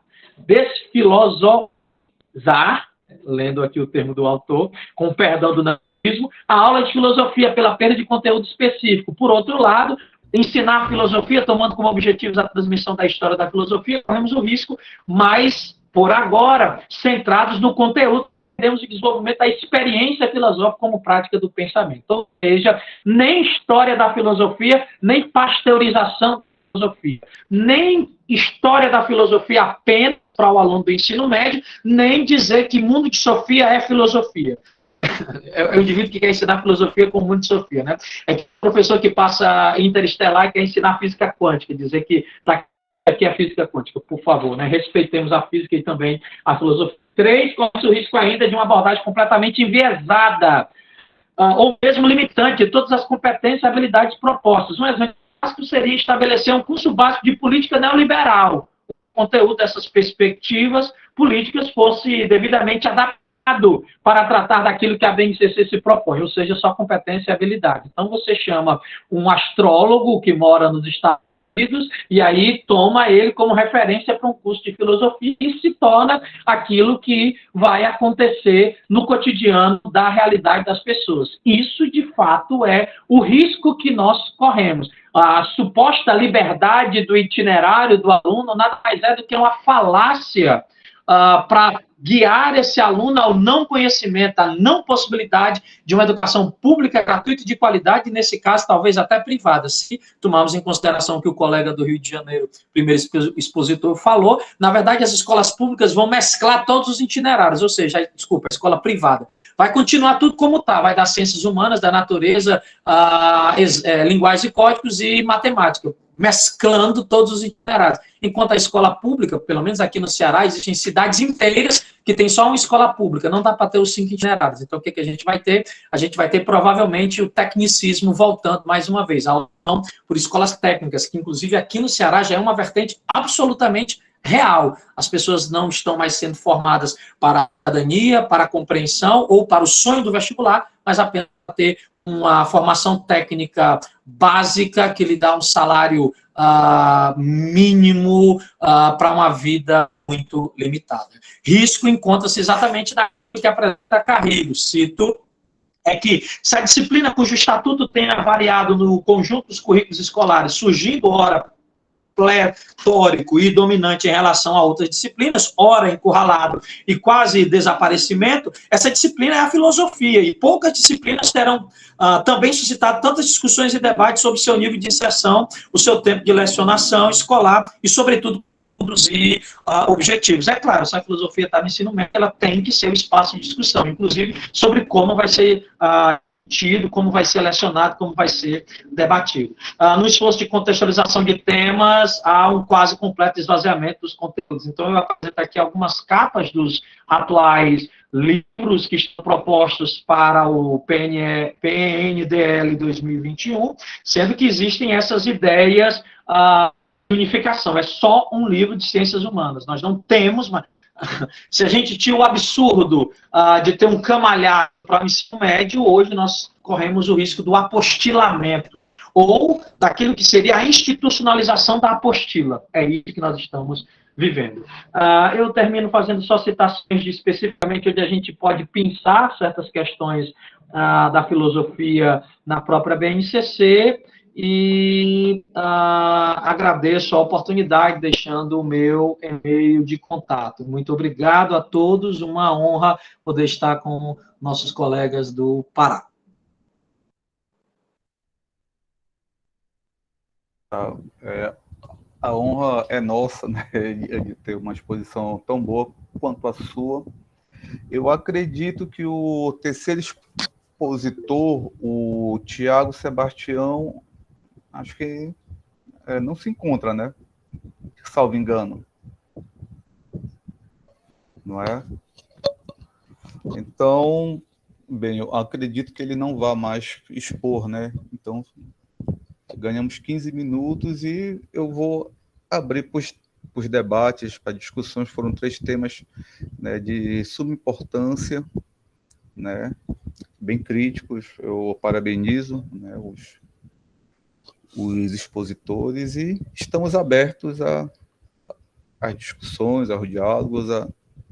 lendo aqui o termo do autor, com o perdão do nazismo, a aula de filosofia pela perda de conteúdo específico. Por outro lado, ensinar a filosofia, tomando como objetivos a transmissão da história da filosofia, corremos o risco, mas, por agora, centrados no conteúdo, temos o desenvolvimento da experiência filosófica como prática do pensamento. Ou seja, nem história da filosofia, nem pasteurização da filosofia, nem história da filosofia apenas para o aluno do ensino médio, nem dizer que mundo de Sofia é filosofia. É o indivíduo que quer ensinar filosofia com o mundo de Sofia, né? É que o professor que passa interestelar e quer ensinar física quântica, dizer que aqui é física quântica, por favor, né? Respeitemos a física e também a filosofia. 3, corre o risco ainda de uma abordagem completamente enviesada, ou mesmo limitante de todas as competências e habilidades propostas. Um exemplo básico seria estabelecer um curso básico de política neoliberal. O conteúdo dessas perspectivas políticas fosse devidamente adaptado para tratar daquilo que a BNCC se propõe, ou seja, só competência e habilidade. Então, você chama um astrólogo que mora nos Estados Unidos e aí toma ele como referência para um curso de filosofia e se torna aquilo que vai acontecer no cotidiano da realidade das pessoas. Isso, de fato, é o risco que nós corremos. A suposta liberdade do itinerário do aluno nada mais é do que uma falácia para guiar esse aluno ao não conhecimento, à não possibilidade de uma educação pública, gratuita e de qualidade, e nesse caso, talvez até privada. Se tomarmos em consideração o que o colega do Rio de Janeiro, primeiro expositor, falou, na verdade, as escolas públicas vão mesclar todos os itinerários, ou seja, a escola privada vai continuar tudo como está, vai dar ciências humanas, da natureza, linguagens e códigos e matemática, mesclando todos os itinerários. Enquanto a escola pública, pelo menos aqui no Ceará, existem cidades inteiras que tem só uma escola pública, não dá para ter os 5 itinerários. Então, o que a gente vai ter? A gente vai ter, provavelmente, o tecnicismo voltando mais uma vez, a opção por escolas técnicas, que, inclusive, aqui no Ceará já é uma vertente absolutamente real. As pessoas não estão mais sendo formadas para a cidadania, para a compreensão ou para o sonho do vestibular, mas apenas para ter uma formação técnica básica que lhe dá um salário mínimo para uma vida muito limitada. Risco encontra-se exatamente naquilo que apresenta Carrilho, cito, é que se a disciplina cujo estatuto tenha variado no conjunto dos currículos escolares, surgindo, ora, pletórico e dominante em relação a outras disciplinas, ora encurralado e quase desaparecimento, essa disciplina é a filosofia, e poucas disciplinas terão também suscitado tantas discussões e debates sobre seu nível de inserção, o seu tempo de lecionação escolar e, sobretudo, produzir objetivos. É claro, se a filosofia está no ensino médio, ela tem que ser o espaço de discussão, inclusive sobre como vai ser como vai ser lecionado, como vai ser debatido. No esforço de contextualização de temas, há um quase completo esvaziamento dos conteúdos. Então, eu apresento aqui algumas capas dos atuais livros que estão propostos para o PNDL 2021, sendo que existem essas ideias de unificação. É só um livro de ciências humanas. Nós não temos, mas se a gente tinha o absurdo de ter um camalhar para o ensino médio, hoje nós corremos o risco do apostilamento, ou daquilo que seria a institucionalização da apostila. É isso que nós estamos vivendo. Eu termino fazendo só citações de especificamente onde a gente pode pensar certas questões da filosofia na própria BNCC, e agradeço a oportunidade, deixando o meu e-mail de contato. Muito obrigado a todos, uma honra poder estar com nossos colegas do Pará. A honra é nossa, né, de ter uma exposição tão boa quanto a sua. Eu acredito que o terceiro expositor, o Tiago Sebastião, acho que não se encontra, né? Salvo engano. Não é? Então, bem, eu acredito que ele não vá mais expor, né? Então, ganhamos 15 minutos e eu vou abrir para os debates, para discussões. Foram 3 temas, né, de suma importância, né? Bem críticos. Eu parabenizo, né, os expositores, e estamos abertos as discussões, aos diálogos,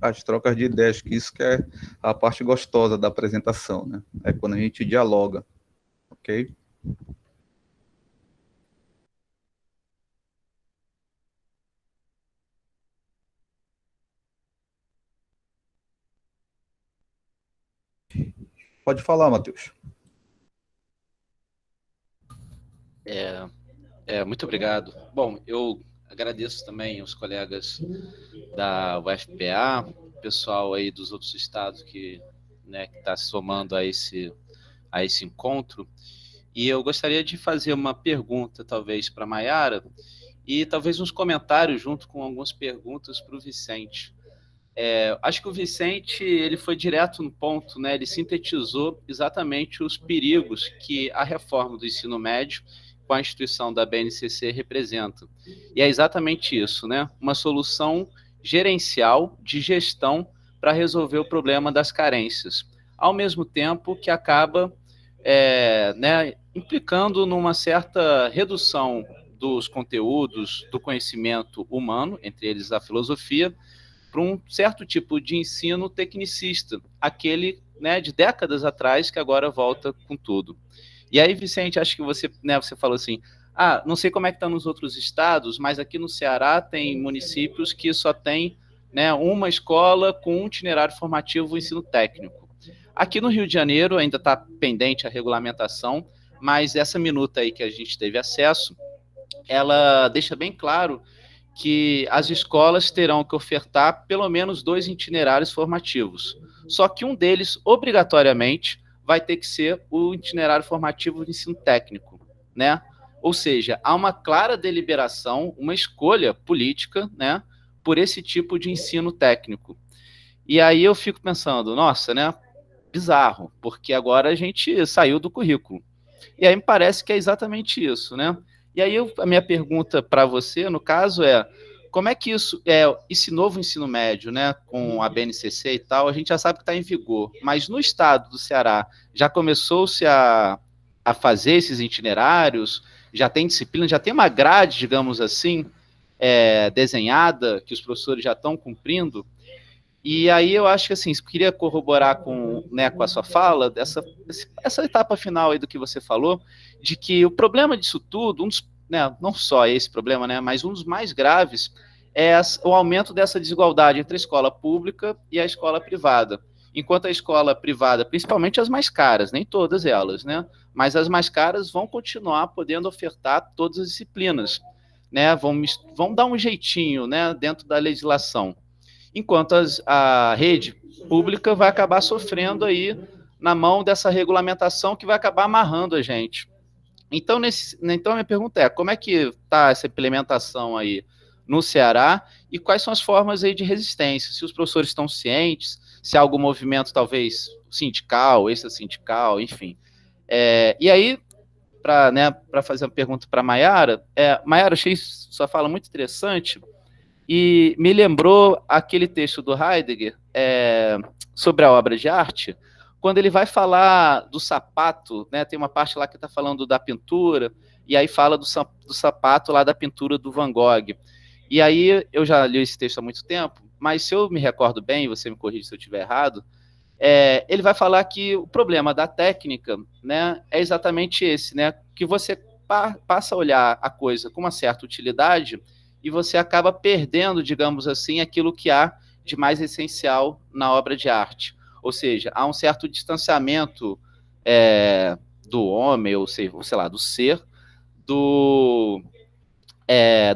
as trocas de ideias, que isso que é a parte gostosa da apresentação, né? É quando a gente dialoga, ok? Pode falar, Matheus. Muito obrigado. Bom, eu agradeço também aos colegas da UFPA, pessoal aí dos outros estados que está se somando a esse encontro. E eu gostaria de fazer uma pergunta, talvez, para a Maiara, e talvez uns comentários junto com algumas perguntas para o Vicente. Acho que o Vicente ele foi direto no ponto, né? Ele sintetizou exatamente os perigos que a reforma do ensino médio com a instituição da BNCC representa. E é exatamente isso, né? Uma solução gerencial de gestão para resolver o problema das carências, ao mesmo tempo que acaba implicando numa certa redução dos conteúdos do conhecimento humano, entre eles a filosofia, para um certo tipo de ensino tecnicista, aquele de décadas atrás que agora volta com tudo. E aí, Vicente, acho que você falou assim, não sei como é que está nos outros estados, mas aqui no Ceará tem municípios que só tem uma escola com um itinerário formativo ensino técnico. Aqui no Rio de Janeiro ainda está pendente a regulamentação, mas essa minuta aí que a gente teve acesso, ela deixa bem claro que as escolas terão que ofertar pelo menos 2 itinerários formativos. Só que um deles, obrigatoriamente, vai ter que ser o itinerário formativo de ensino técnico, né? Ou seja, há uma clara deliberação, uma escolha política, né, por esse tipo de ensino técnico. E aí eu fico pensando, nossa, né, bizarro, porque agora a gente saiu do currículo. E aí me parece que é exatamente isso, né? E aí a minha pergunta para você, no caso, como é que esse novo ensino médio, né, com a BNCC e tal, a gente já sabe que está em vigor, mas no estado do Ceará já começou-se a fazer esses itinerários, já tem disciplina, já tem uma grade, digamos assim, desenhada, que os professores já estão cumprindo. E aí eu acho que, assim, queria corroborar com a sua fala, essa etapa final aí do que você falou, de que o problema disso tudo, não só esse problema, mas um dos mais graves é o aumento dessa desigualdade entre a escola pública e a escola privada. Enquanto a escola privada, principalmente as mais caras, nem todas elas, né, mas as mais caras vão continuar podendo ofertar todas as disciplinas, né, vão dar um jeitinho, né, dentro da legislação. Enquanto a rede pública vai acabar sofrendo aí na mão dessa regulamentação que vai acabar amarrando a gente. Então, a minha pergunta é, como é que está essa implementação aí no Ceará e quais são as formas aí de resistência? Se os professores estão cientes, se há algum movimento talvez sindical, extra-sindical, enfim. E aí, para fazer uma pergunta para a Maiara, Maiara, achei sua fala muito interessante, e me lembrou aquele texto do Heidegger sobre a obra de arte, quando ele vai falar do sapato, né, tem uma parte lá que está falando da pintura, e aí fala do sapato lá da pintura do Van Gogh. E aí, eu já li esse texto há muito tempo, mas se eu me recordo bem, você me corrige se eu estiver errado, ele vai falar que o problema da técnica, né, é exatamente esse, né, que você passa a olhar a coisa com uma certa utilidade e você acaba perdendo, digamos assim, aquilo que há de mais essencial na obra de arte. Ou seja, há um certo distanciamento do homem, ou sei lá, do ser,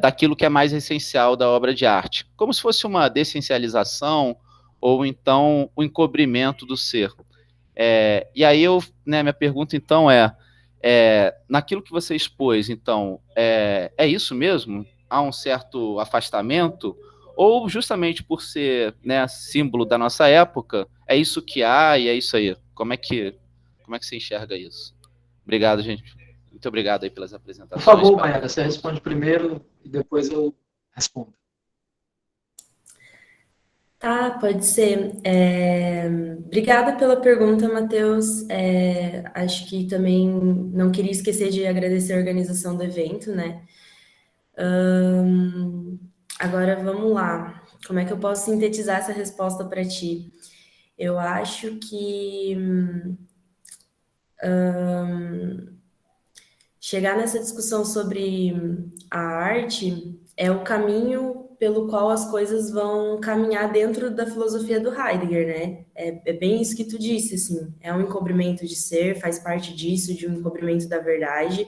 daquilo que é mais essencial da obra de arte. Como se fosse uma dessencialização ou então o encobrimento do ser. E aí minha pergunta então naquilo que você expôs, então, é isso mesmo? Há um certo afastamento? Ou justamente por ser símbolo da nossa época, é isso que há e é isso aí? Como é que você enxerga isso? Obrigado, gente. Muito obrigado aí pelas apresentações. Por favor, Maiara, você responde primeiro e depois eu respondo. Tá, pode ser. Obrigada pela pergunta, Matheus. Acho que também não queria esquecer de agradecer a organização do evento, né? Agora vamos lá. Como é que eu posso sintetizar essa resposta para ti? Eu acho que chegar nessa discussão sobre a arte é o caminho pelo qual as coisas vão caminhar dentro da filosofia do Heidegger, né? É bem isso que tu disse, assim. É um encobrimento de ser, faz parte disso, de um encobrimento da verdade.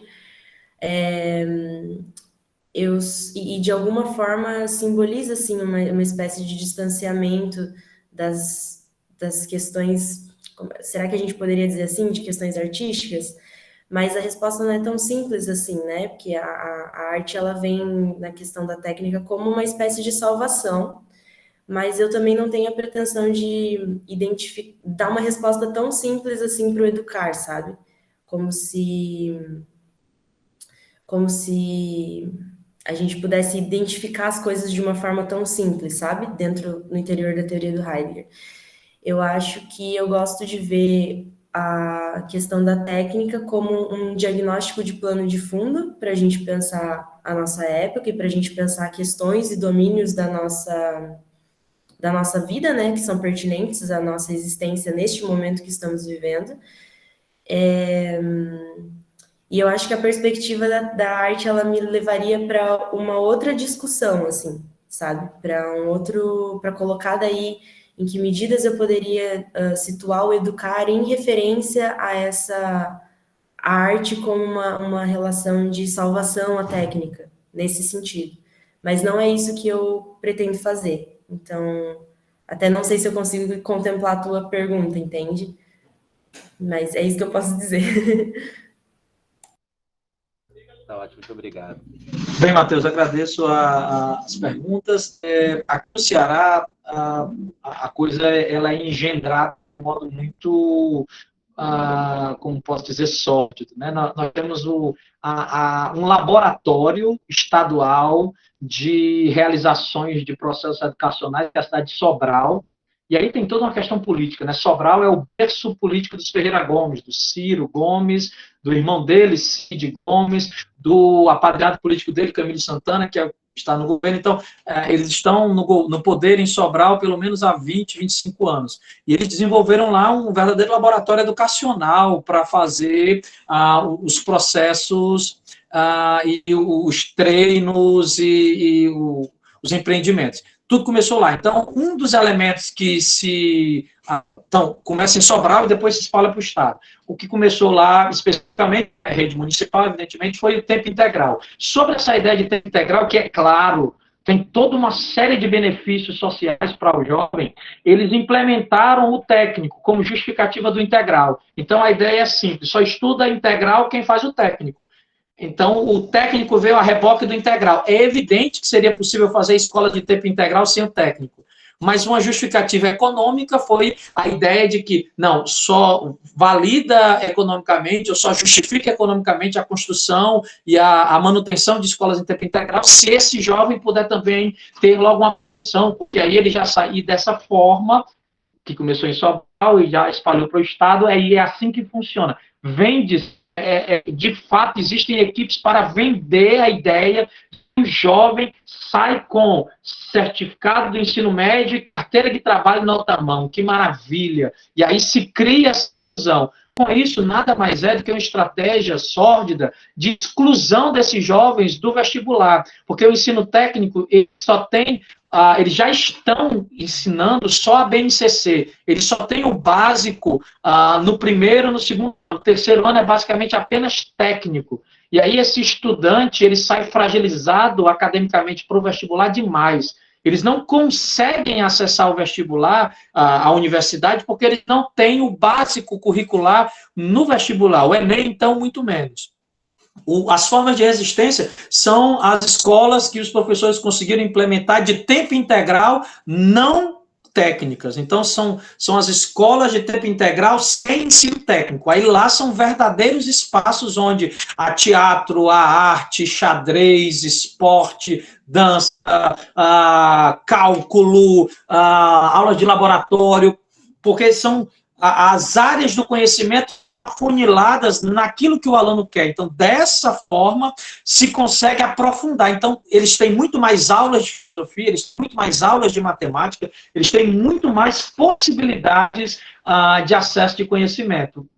E de alguma forma simboliza, assim, uma espécie de distanciamento das questões, será que a gente poderia dizer assim, de questões artísticas? Mas a resposta não é tão simples assim, né? Porque a arte, ela vem na questão da técnica como uma espécie de salvação, mas eu também não tenho a pretensão de dar uma resposta tão simples assim para o educar, sabe? Como se a gente pudesse identificar as coisas de uma forma tão simples, sabe? No interior da teoria do Heidegger. Eu acho que eu gosto de ver a questão da técnica como um diagnóstico de plano de fundo para a gente pensar a nossa época e para a gente pensar questões e domínios da nossa vida, né, que são pertinentes à nossa existência neste momento que estamos vivendo. E eu acho que a perspectiva da arte, ela me levaria para uma outra discussão, assim, sabe? Para colocar daí em que medidas eu poderia situar o educar em referência a arte como uma relação de salvação à técnica, nesse sentido. Mas não é isso que eu pretendo fazer. Então, até não sei se eu consigo contemplar a tua pergunta, entende? Mas é isso que eu posso dizer. Tá ótimo, muito obrigado. Bem, Matheus, agradeço as perguntas. Aqui no Ceará, a coisa ela é engendrada de um modo muito, como posso dizer, sórdido, né? Nós temos um laboratório estadual de realizações de processos educacionais, que é a cidade de Sobral. E aí tem toda uma questão política, né? Sobral é o berço político dos Ferreira Gomes, do Ciro Gomes, do irmão dele, Cid Gomes, do apadrinhado político dele, Camilo Santana, que está no governo. Então, eles estão no poder em Sobral pelo menos há 20, 25 anos. E eles desenvolveram lá um verdadeiro laboratório educacional para fazer os processos e os treinos e os empreendimentos. Tudo começou lá. Então, um dos elementos que começa em Sobral e depois se espalha para o Estado. O que começou lá, especificamente, a rede municipal, evidentemente, foi o tempo integral. Sobre essa ideia de tempo integral, que é claro, tem toda uma série de benefícios sociais para o jovem, eles implementaram o técnico como justificativa do integral. Então, a ideia é simples, só estuda integral quem faz o técnico. Então, o técnico veio a reboque do integral. É evidente que seria possível fazer escola de tempo integral sem o técnico. Mas uma justificativa econômica foi a ideia de que, não, só valida economicamente, ou só justifica economicamente a construção e a manutenção de escolas de tempo integral, se esse jovem puder também ter logo uma posição, porque aí ele já sair dessa forma, que começou em Sobral e já espalhou para o Estado, aí é assim que funciona. Vende de fato, existem equipes para vender a ideia que o jovem sai com certificado do ensino médio e carteira de trabalho na outra mão. Que maravilha! E aí se cria essa exclusão. Com isso, nada mais é do que uma estratégia sórdida de exclusão desses jovens do vestibular, porque o ensino técnico ele só tem eles já estão ensinando só a BNCC, eles só têm o básico no primeiro, no segundo, no terceiro ano é basicamente apenas técnico, e aí esse estudante ele sai fragilizado academicamente para o vestibular demais, eles não conseguem acessar o vestibular, a universidade, porque eles não têm o básico curricular no vestibular, o Enem então muito menos. As formas de resistência são as escolas que os professores conseguiram implementar de tempo integral, não técnicas. Então, são as escolas de tempo integral sem ensino técnico. Aí lá são verdadeiros espaços onde há teatro, há arte, xadrez, esporte, dança, cálculo, aulas de laboratório, porque são as áreas do conhecimento afuniladas naquilo que o aluno quer. Então, dessa forma, se consegue aprofundar. Então, eles têm muito mais aulas de filosofia, eles têm muito mais aulas de matemática, eles têm muito mais possibilidades de acesso de conhecimento.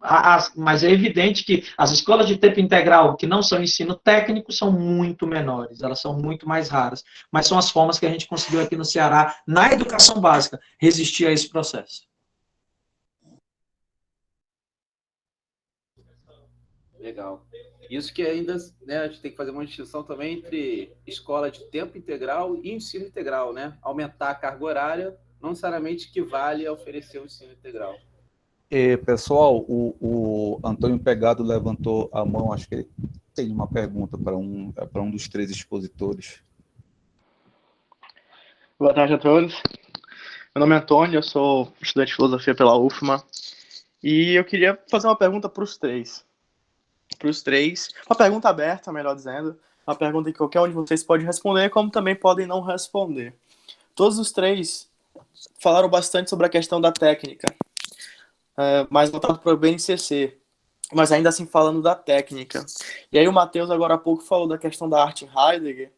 Mas é evidente que as escolas de tempo integral, que não são ensino técnico, são muito menores, elas são muito mais raras. Mas são as formas que a gente conseguiu aqui no Ceará, na educação básica, resistir a esse processo. Legal. Isso que ainda, né, a gente tem que fazer uma distinção também entre escola de tempo integral e ensino integral, né? Aumentar a carga horária não necessariamente equivale a oferecer o ensino integral. Pessoal, o Antônio Pegado levantou a mão, acho que ele tem uma pergunta para um dos 3 expositores. Boa tarde a todos. Meu nome é Antônio, eu sou estudante de filosofia pela UFMA e eu queria fazer uma pergunta para os três. Uma pergunta aberta, melhor dizendo, uma pergunta que qualquer um de vocês pode responder, como também podem não responder. Todos os 3 falaram bastante sobre a questão da técnica, mais voltado para o BNCC, mas ainda assim falando da técnica. E aí o Matheus agora há pouco falou da questão da arte em Heidegger,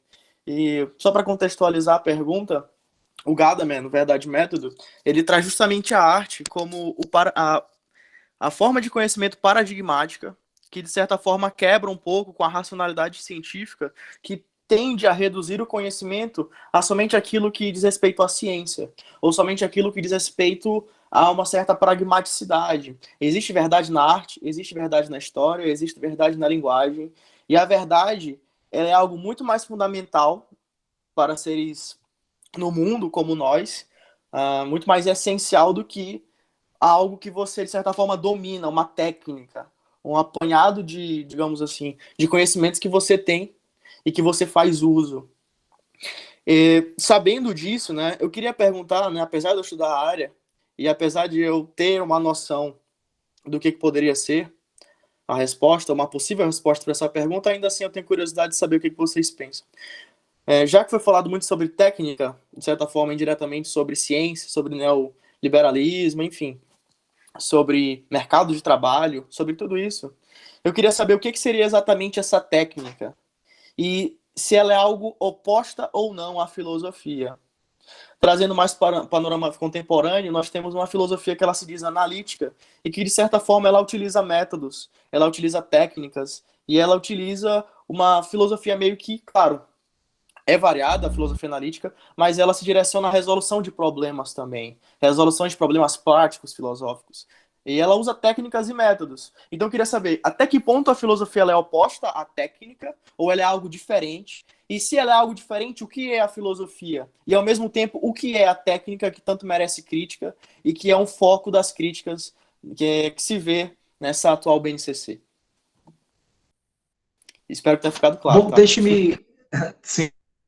e só para contextualizar a pergunta, o Gadamer, no Verdade e Método, ele traz justamente a arte como a forma de conhecimento paradigmática, que de certa forma quebra um pouco com a racionalidade científica, que tende a reduzir o conhecimento a somente aquilo que diz respeito à ciência, ou somente aquilo que diz respeito a uma certa pragmaticidade. Existe verdade na arte, existe verdade na história, existe verdade na linguagem, e a verdade ela é algo muito mais fundamental para seres no mundo como nós, muito mais essencial do que algo que você, de certa forma, domina, uma técnica, um apanhado de, digamos assim, de conhecimentos que você tem e que você faz uso. Sabendo disso, né, eu queria perguntar, né, apesar de eu estudar a área e apesar de eu ter uma noção do que poderia ser a resposta, uma possível resposta para essa pergunta, ainda assim eu tenho curiosidade de saber o que vocês pensam. Já que foi falado muito sobre técnica, de certa forma, indiretamente sobre ciência, sobre neoliberalismo, enfim, sobre mercado de trabalho, sobre tudo isso, eu queria saber o que seria exatamente essa técnica e se ela é algo oposta ou não à filosofia. Trazendo mais para o panorama contemporâneo, nós temos uma filosofia que ela se diz analítica e que, de certa forma, ela utiliza métodos, ela utiliza técnicas e ela utiliza uma filosofia meio que, claro, é variada a filosofia analítica, mas ela se direciona à resolução de problemas também, resolução de problemas práticos filosóficos. E ela usa técnicas e métodos. Então eu queria saber até que ponto a filosofia ela é oposta à técnica, ou ela é algo diferente, e se ela é algo diferente, o que é a filosofia? E ao mesmo tempo, o que é a técnica que tanto merece crítica e que é um foco das críticas que se vê nessa atual BNCC? Espero que tenha ficado claro. Bom, tá?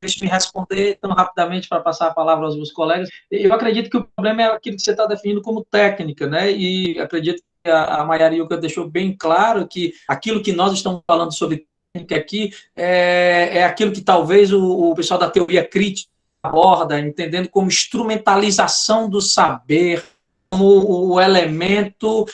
Deixe-me responder tão rapidamente para passar a palavra aos meus colegas. Eu acredito que o problema é aquilo que você está definindo como técnica, né? E acredito que a Mayara Yuka deixou bem claro que aquilo que nós estamos falando sobre técnica aqui é aquilo que talvez o pessoal da teoria crítica aborda, entendendo como instrumentalização do saber, como o elemento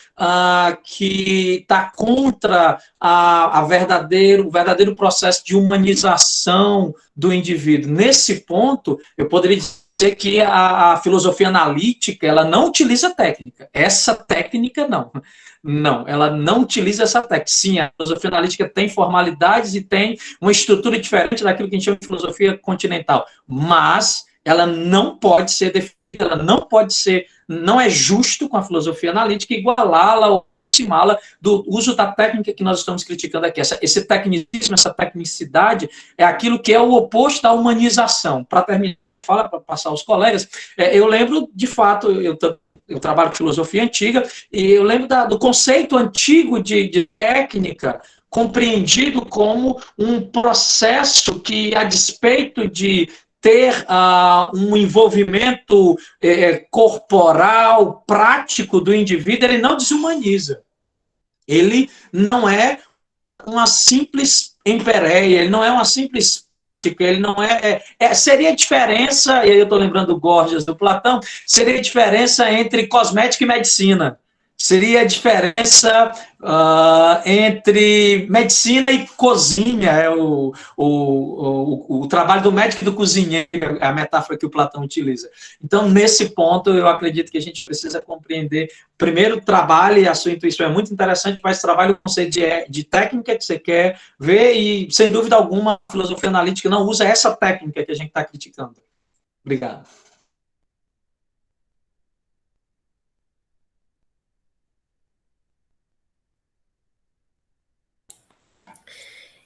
que está contra o verdadeiro processo de humanização do indivíduo. Nesse ponto, eu poderia dizer que a filosofia analítica ela não utiliza técnica. Essa técnica, não. Não, ela não utiliza essa técnica. Sim, a filosofia analítica tem formalidades e tem uma estrutura diferente daquilo que a gente chama de filosofia continental, mas ela não pode ser definida, ela não é justo com a filosofia analítica igualá-la ou aproximá-la do uso da técnica que nós estamos criticando aqui. Esse tecnicismo, essa tecnicidade é aquilo que é o oposto da humanização. Para terminar, para passar aos colegas, eu lembro, de fato, eu trabalho com filosofia antiga, e eu lembro do conceito antigo de técnica, compreendido como um processo que, a despeito de ter um envolvimento corporal, prático do indivíduo, ele não desumaniza. Ele não é uma simples empereia, ele não é uma simples... Ele não seria a diferença, e aí eu estou lembrando do Gorgias, do Platão, seria a diferença entre cosmética e medicina. seria a diferença entre medicina e cozinha, o trabalho do médico e do cozinheiro, é a metáfora que o Platão utiliza. Então, nesse ponto, eu acredito que a gente precisa compreender, primeiro, trabalhe, a sua intuição é muito interessante, mas trabalhe o conceito de técnica que você quer ver e, sem dúvida alguma, a filosofia analítica não usa essa técnica que a gente está criticando. Obrigado.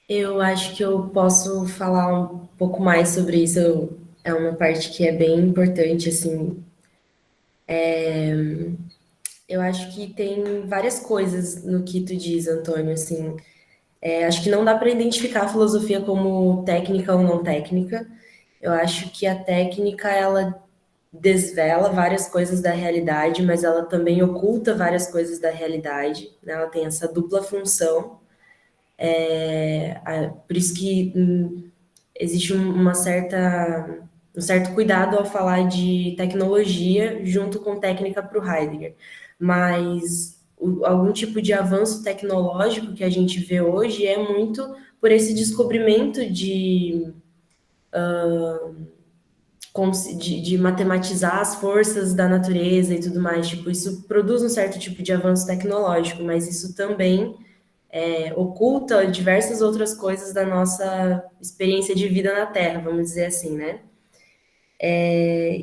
Eu acho que eu posso falar um pouco mais sobre isso. É uma parte que é bem importante, assim. Eu acho que tem várias coisas no que tu diz, Antônio, assim. Acho que não dá para identificar a filosofia como técnica ou não técnica. Eu acho que a técnica, ela desvela várias coisas da realidade, mas ela também oculta várias coisas da realidade, né? Ela tem essa dupla função. Por isso que existe um certo cuidado ao falar de tecnologia junto com técnica para o Heidegger, mas algum tipo de avanço tecnológico que a gente vê hoje é muito por esse descobrimento de matematizar as forças da natureza e tudo mais. Tipo, isso produz um certo tipo de avanço tecnológico, mas isso também oculta diversas outras coisas da nossa experiência de vida na Terra, vamos dizer assim, né?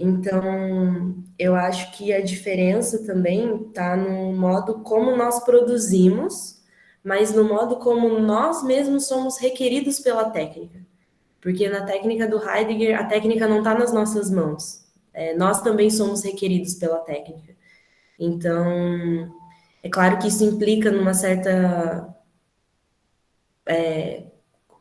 Então, eu acho que a diferença também está no modo como nós produzimos, mas no modo como nós mesmos somos requeridos pela técnica. Porque na técnica do Heidegger, a técnica não está nas nossas mãos. Nós também somos requeridos pela técnica. Então, é claro que isso implica numa certa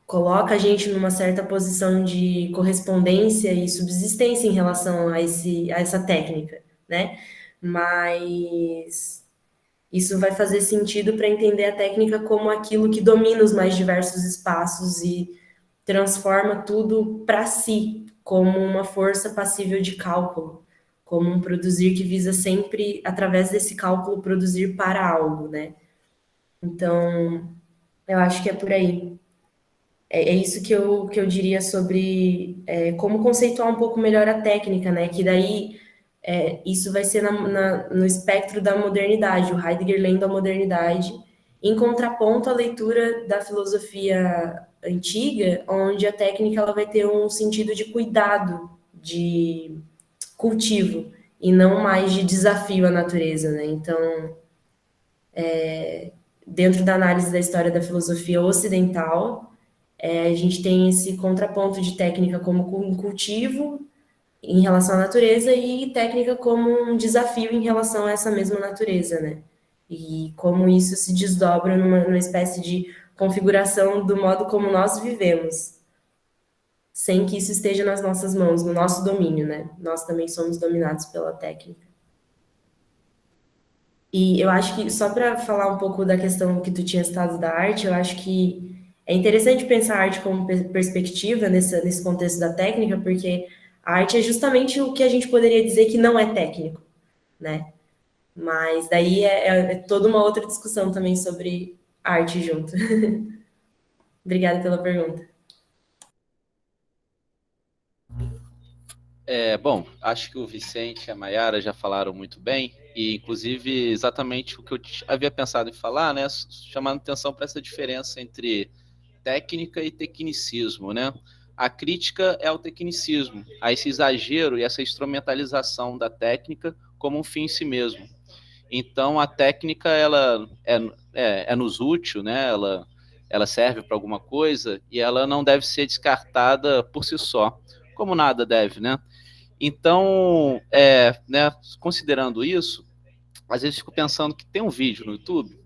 coloca a gente numa certa posição de correspondência e subsistência em relação a essa técnica, né? Mas isso vai fazer sentido para entender a técnica como aquilo que domina os mais diversos espaços e transforma tudo para si, como uma força passível de cálculo, como um produzir que visa sempre, através desse cálculo, produzir para algo, né? Então, eu acho que é por aí. É isso que eu diria sobre como conceituar um pouco melhor a técnica, né? Que daí isso vai ser no espectro da modernidade, o Heidegger lendo a modernidade, em contraponto à leitura da filosofia antiga, onde a técnica ela vai ter um sentido de cuidado, de cultivo, e não mais de desafio à natureza, né? Então, dentro da análise da história da filosofia ocidental, a gente tem esse contraponto de técnica como um cultivo em relação à natureza e técnica como um desafio em relação a essa mesma natureza, né? E como isso se desdobra numa espécie de configuração do modo como nós vivemos, sem que isso esteja nas nossas mãos, no nosso domínio, né? Nós também somos dominados pela técnica. E eu acho que, só para falar um pouco da questão que tu tinha citado da arte, eu acho que é interessante pensar a arte como perspectiva nesse contexto da técnica, porque a arte é justamente o que a gente poderia dizer que não é técnico, né? Mas daí é toda uma outra discussão também sobre arte junto. Obrigada pela pergunta. Bom, acho que o Vicente e a Mayara já falaram muito bem, e inclusive exatamente o que eu havia pensado em falar, né? Chamando atenção para essa diferença entre técnica e tecnicismo, né? A crítica é o tecnicismo, a esse exagero e essa instrumentalização da técnica como um fim em si mesmo. Então, a técnica, ela é nos útil, né? Ela serve para alguma coisa e ela não deve ser descartada por si só, como nada deve, né? Então, né, considerando isso, às vezes fico pensando que tem um vídeo no YouTube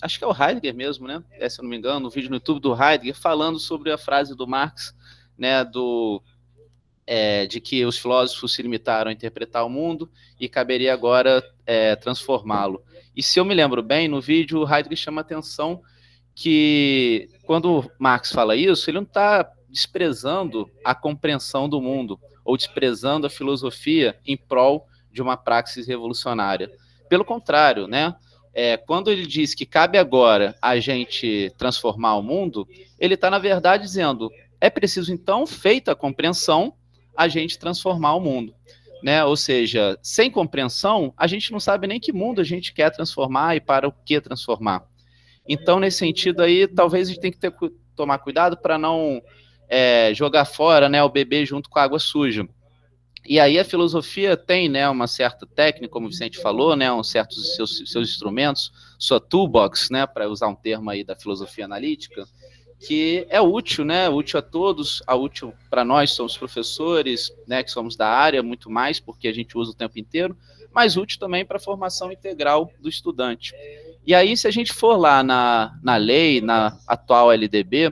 acho que é o Heidegger mesmo, né? Se eu não me engano, um vídeo no YouTube do Heidegger falando sobre a frase do Marx, né? De que os filósofos se limitaram a interpretar o mundo e caberia agora transformá-lo. E se eu me lembro bem, no vídeo o Heidegger chama a atenção que quando Marx fala isso, ele não está desprezando a compreensão do mundo ou desprezando a filosofia em prol de uma praxis revolucionária. Pelo contrário, né? Quando ele diz que cabe agora a gente transformar o mundo, ele está, na verdade, dizendo é preciso, então, feita a compreensão, a gente transformar o mundo. Né? Ou seja, sem compreensão, a gente não sabe nem que mundo a gente quer transformar e para o que transformar. Então, nesse sentido aí, talvez a gente tenha que tomar cuidado para não jogar fora, né, o bebê junto com a água suja. E aí a filosofia tem, né, uma certa técnica, como o Vicente falou, né, certos seus instrumentos, sua toolbox, né, para usar um termo aí da filosofia analítica, que é útil, né, útil a todos, útil para nós, somos professores, né, que somos da área, muito mais, porque a gente usa o tempo inteiro, mas útil também para a formação integral do estudante. E aí, se a gente for lá na lei, na atual LDB,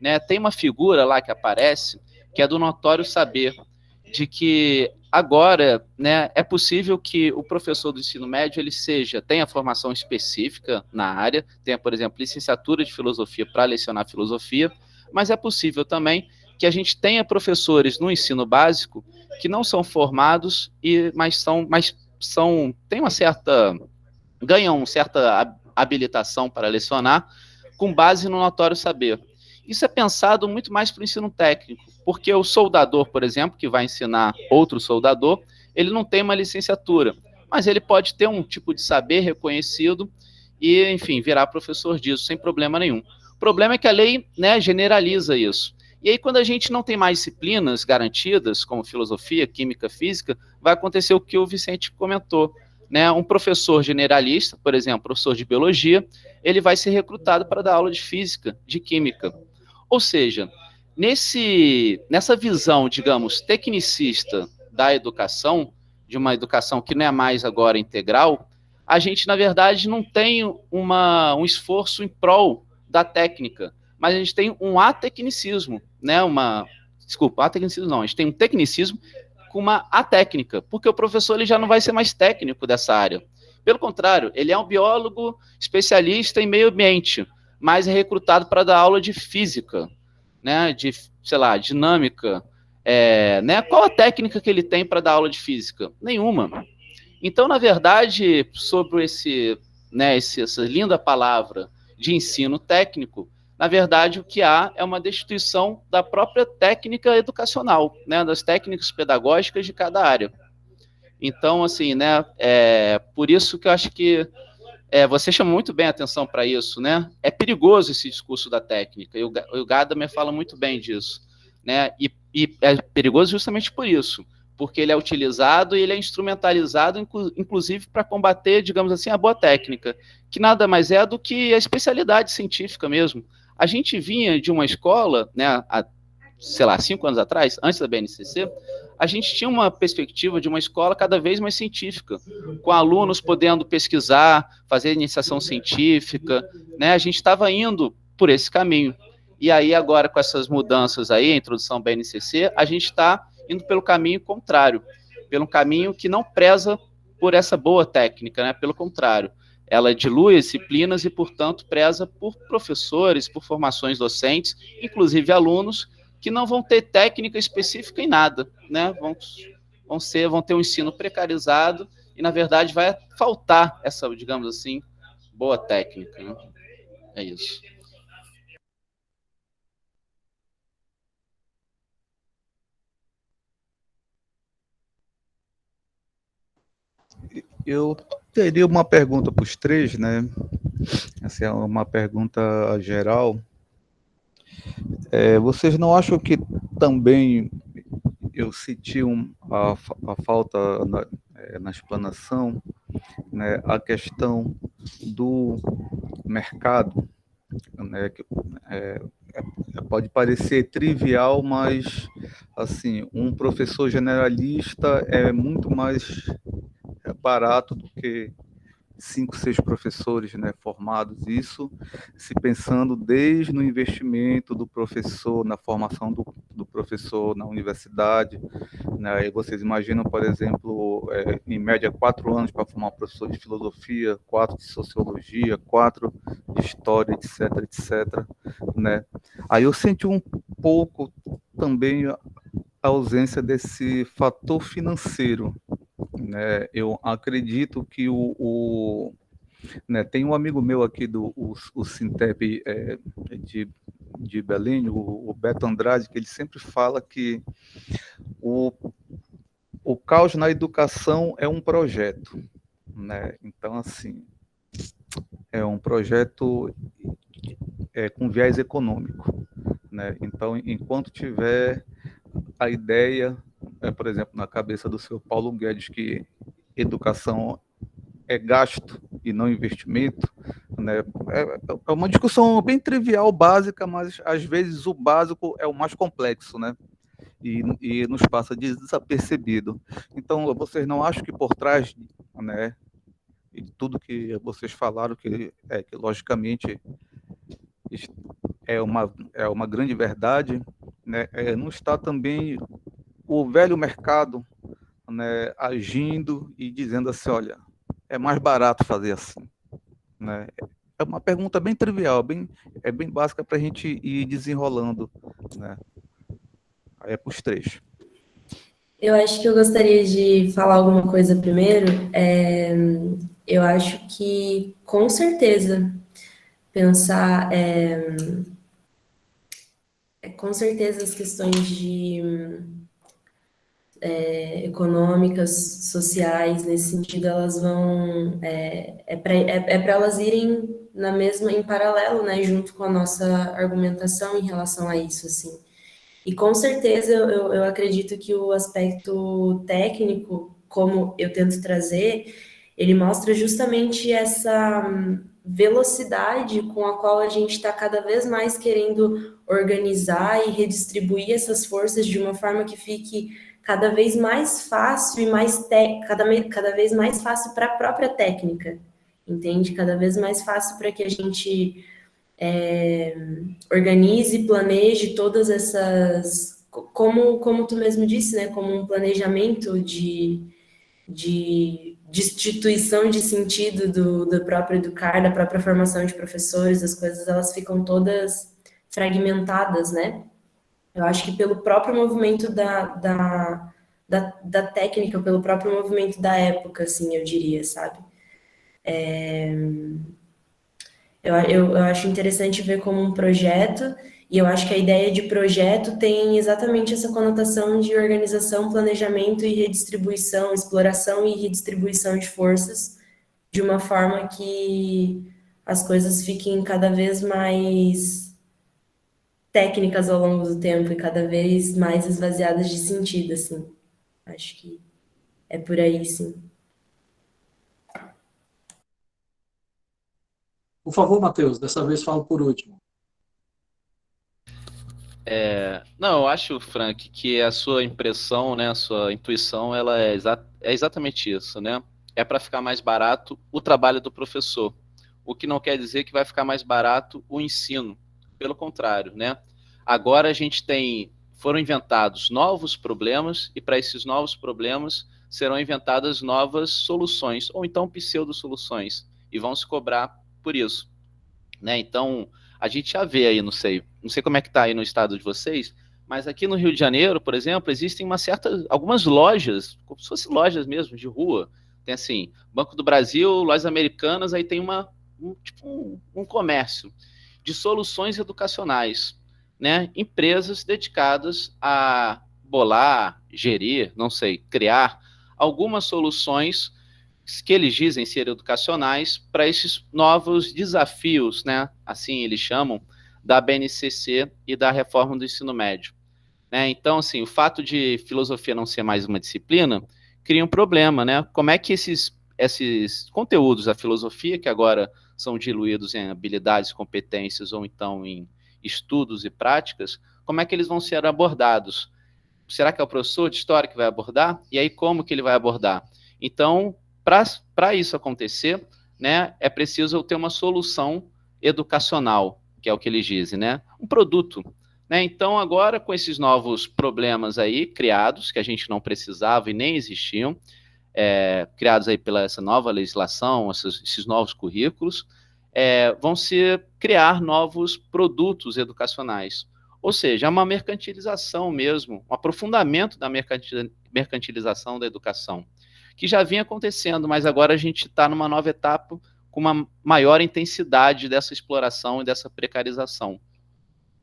né, tem uma figura lá que aparece, que é do notório saber, de que agora, né, é possível que o professor do ensino médio ele tenha formação específica na área, tenha, por exemplo, licenciatura de filosofia para lecionar filosofia, mas é possível também que a gente tenha professores no ensino básico que não são formados, ganham certa habilitação para lecionar com base no notório saber. Isso é pensado muito mais para o ensino técnico, porque o soldador, por exemplo, que vai ensinar outro soldador, ele não tem uma licenciatura, mas ele pode ter um tipo de saber reconhecido e, enfim, virar professor disso, sem problema nenhum. O problema é que a lei, né, generaliza isso. E aí, quando a gente não tem mais disciplinas garantidas, como filosofia, química, física, vai acontecer o que o Vicente comentou, né? Um professor generalista, por exemplo, professor de biologia, ele vai ser recrutado para dar aula de física, de química. Ou seja, nessa visão, digamos, tecnicista da educação, de uma educação que não é mais agora integral, a gente, na verdade, não tem um esforço em prol da técnica, mas a gente tem um atecnicismo, né? Atecnicismo não, a gente tem um tecnicismo com uma atécnica, porque o professor ele já não vai ser mais técnico dessa área. Pelo contrário, ele é um biólogo especialista em meio ambiente, mas é recrutado para dar aula de física, né, de, sei lá, dinâmica, né, qual a técnica que ele tem para dar aula de física? Nenhuma. Então, na verdade, sobre essa linda palavra de ensino técnico, na verdade, o que há é uma destituição da própria técnica educacional, né, das técnicas pedagógicas de cada área. Então, assim, né, por isso que eu acho que você chama muito bem a atenção para isso, né? É perigoso esse discurso da técnica, e o Gadamer fala muito bem disso, né? E é perigoso justamente por isso, porque ele é utilizado e ele é instrumentalizado, inclusive, para combater, digamos assim, a boa técnica, que nada mais é do que a especialidade científica mesmo. A gente vinha de uma escola, né, há, sei lá, 5 anos atrás, antes da BNCC, a gente tinha uma perspectiva de uma escola cada vez mais científica, com alunos podendo pesquisar, fazer iniciação científica, né? A gente estava indo por esse caminho. E aí, agora, com essas mudanças aí, a introdução da BNCC, a gente está indo pelo caminho contrário, pelo caminho que não preza por essa boa técnica, né? Pelo contrário, ela dilui as disciplinas e, portanto, preza por professores, por formações docentes, inclusive alunos, que não vão ter técnica específica em nada, né? Vão ter um ensino precarizado e, na verdade, vai faltar essa, digamos assim, boa técnica, né? É isso. Eu teria uma pergunta para os três, né? Essa é uma pergunta geral. Vocês não acham que também eu senti a falta na explanação, né, a questão do mercado, né, que, pode parecer trivial, mas assim, um professor generalista é muito mais barato do que 5, 6 professores, né, formados, isso se pensando desde no investimento do professor, na formação do professor na universidade, né, e vocês imaginam, por exemplo, em média 4 anos para formar um professor de filosofia, 4 de sociologia, 4 de história, etc, né. Aí eu senti um pouco também a ausência desse fator financeiro, né, eu acredito que né, tem um amigo meu aqui o Sintep de Belém, o Beto Andrade, que ele sempre fala que o caos na educação é um projeto, né? Então, assim, é um projeto com viés econômico, né? Então, enquanto tiver a ideia, por exemplo, na cabeça do seu Paulo Guedes, que educação é gasto e não investimento, né? É uma discussão bem trivial, básica, mas às vezes o básico é o mais complexo, né? E nos passa desapercebido. Então, vocês não acham que por trás, né, de tudo que vocês falaram, que logicamente é uma grande verdade, né, não está também o velho mercado, né, agindo e dizendo assim, olha, é mais barato fazer assim, né? É uma pergunta bem trivial, bem básica para a gente ir desenrolando, né? É para os três. Eu acho que eu gostaria de falar alguma coisa primeiro. Eu acho que, com certeza, pensar, com certeza, as questões econômicas, sociais, nesse sentido, elas vão, para elas irem em paralelo, né, junto com a nossa argumentação em relação a isso, assim. E com certeza eu acredito que o aspecto técnico, como eu tento trazer, ele mostra justamente essa velocidade com a qual a gente está cada vez mais querendo organizar e redistribuir essas forças de uma forma que fique cada vez mais fácil e cada vez mais fácil para a própria técnica, entende? Cada vez mais fácil para que a gente organize, planeje todas essas, como tu mesmo disse, né, como um planejamento de destituição de sentido do próprio educar, da própria formação de professores, as coisas elas ficam todas fragmentadas, né? Eu acho que pelo próprio movimento da técnica, pelo próprio movimento da época, assim, eu diria, sabe? Eu acho interessante ver como um projeto, e eu acho que a ideia de projeto tem exatamente essa conotação de organização, planejamento e redistribuição, exploração e redistribuição de forças, de uma forma que as coisas fiquem cada vez mais técnicas ao longo do tempo e cada vez mais esvaziadas de sentido, assim. Acho que é por aí, sim. Por favor, Matheus, dessa vez falo por último. Não, eu acho, Frank, que a sua impressão, né, a sua intuição, ela é exatamente isso, né? É para ficar mais barato o trabalho do professor, o que não quer dizer que vai ficar mais barato o ensino, pelo contrário, né? Agora foram inventados novos problemas e para esses novos problemas serão inventadas novas soluções, ou então pseudo-soluções, e vão se cobrar por isso, né? Então, a gente já vê aí, não sei como é que está aí no estado de vocês, mas aqui no Rio de Janeiro, por exemplo, existem algumas lojas, como se fossem lojas mesmo, de rua. Tem assim, Banco do Brasil, lojas americanas, aí tem um comércio de soluções educacionais, né? Empresas dedicadas a bolar, gerir, não sei, criar algumas soluções que eles dizem ser educacionais para esses novos desafios, né? Assim eles chamam, da BNCC e da reforma do ensino médio, né? Então, assim, o fato de filosofia não ser mais uma disciplina cria um problema, né? Como é que esses conteúdos da filosofia, que agora são diluídos em habilidades, competências ou então em estudos e práticas, como é que eles vão ser abordados? Será que é o professor de história que vai abordar? E aí como que ele vai abordar? Então, para isso acontecer, né, é preciso ter uma solução educacional, que é o que eles dizem, né? Um produto, né? Então, agora, com esses novos problemas aí criados, que a gente não precisava e nem existiam, criados aí pela essa nova legislação, esses novos currículos, vão se criar novos produtos educacionais. Ou seja, é uma mercantilização mesmo, um aprofundamento da mercantilização da educação, que já vinha acontecendo, mas agora a gente está numa nova etapa com uma maior intensidade dessa exploração e dessa precarização.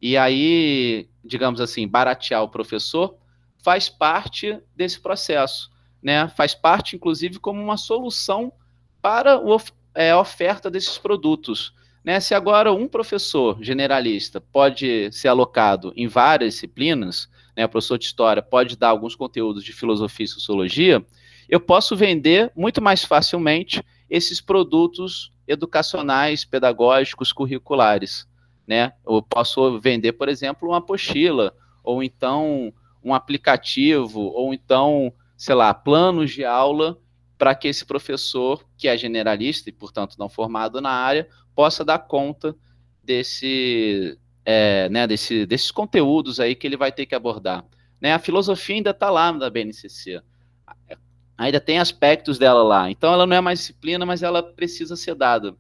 E aí, digamos assim, baratear o professor faz parte desse processo, né? Faz parte, inclusive, como uma solução para a oferta desses produtos, né? Se agora um professor generalista pode ser alocado em várias disciplinas, né? O professor de história pode dar alguns conteúdos de filosofia e sociologia, eu posso vender muito mais facilmente esses produtos educacionais, pedagógicos, curriculares, né? Eu posso vender, por exemplo, uma apostila, ou então um aplicativo, ou então, sei lá, planos de aula, para que esse professor, que é generalista e, portanto, não formado na área, possa dar conta desses conteúdos aí que ele vai ter que abordar. Né? A filosofia ainda está lá na BNCC, ainda tem aspectos dela lá, então ela não é mais disciplina, mas ela precisa ser dada.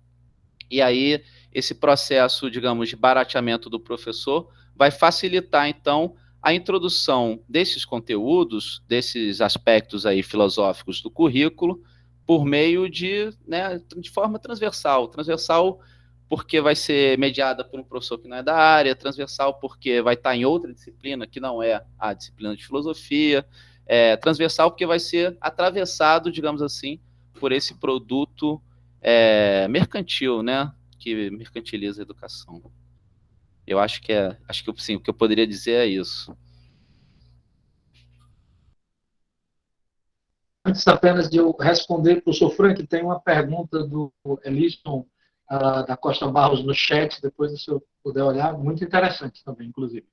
E aí, esse processo, digamos, de barateamento do professor vai facilitar, então, a introdução desses conteúdos, desses aspectos aí filosóficos do currículo, por meio de forma transversal. Transversal porque vai ser mediada por um professor que não é da área, transversal porque vai estar em outra disciplina que não é a disciplina de filosofia, transversal porque vai ser atravessado, digamos assim, por esse produto mercantil, né, que mercantiliza a educação. Eu acho que sim, o que eu poderia dizer é isso. Antes apenas de eu responder, professor Frank, tem uma pergunta do Elisson da Costa Barros no chat, depois se eu puder olhar, muito interessante também, inclusive.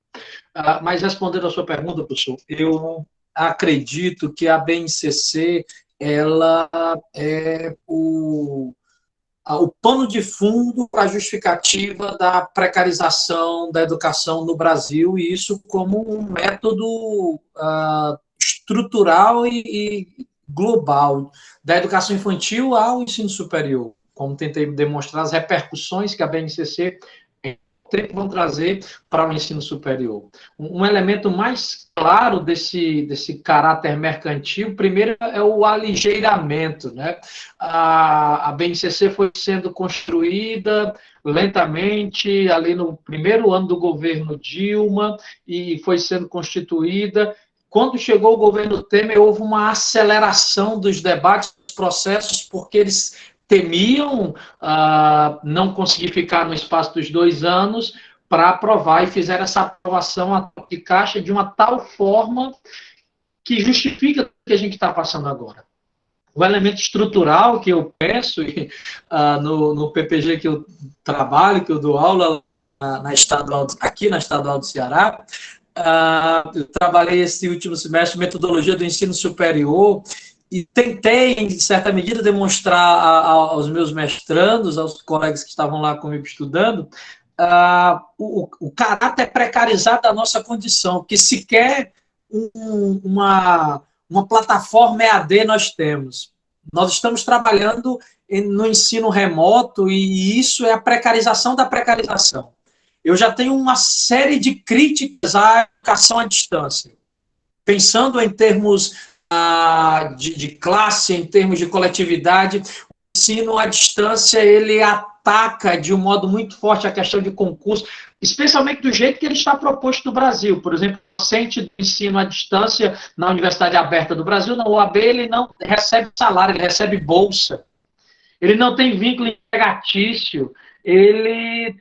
Mas respondendo a sua pergunta, professor, eu acredito que a BNCC ela é o pano de fundo para a justificativa da precarização da educação no Brasil, e isso como um método estrutural e global, da educação infantil ao ensino superior, como tentei demonstrar as repercussões que a BNCC vão trazer para o ensino superior. Um elemento mais claro desse caráter mercantil, primeiro, é o aligeiramento, né? A BNCC foi sendo construída lentamente, ali no primeiro ano do governo Dilma, e foi sendo constituída. Quando chegou o governo Temer, houve uma aceleração dos debates, dos processos, porque eles temiam não conseguir ficar no espaço dos 2 anos para aprovar, e fizeram essa aprovação de caixa de uma tal forma que justifica o que a gente está passando agora. O elemento estrutural que eu penso, no PPG que eu trabalho, que eu dou aula aqui na Estadual do Ceará, eu trabalhei esse último semestre metodologia do ensino superior, e tentei, em certa medida, demonstrar aos meus mestrandos, aos colegas que estavam lá comigo estudando, o caráter precarizado da nossa condição, que sequer uma plataforma EAD nós temos. Nós estamos trabalhando no ensino remoto, e isso é a precarização da precarização. Eu já tenho uma série de críticas à educação à distância, pensando em termos de classe, em termos de coletividade. O ensino à distância, ele ataca de um modo muito forte a questão de concurso, especialmente do jeito que ele está proposto no Brasil. Por exemplo, o docente do ensino à distância na Universidade Aberta do Brasil, na UAB, ele não recebe salário, ele recebe bolsa. Ele não tem vínculo empregatício, ele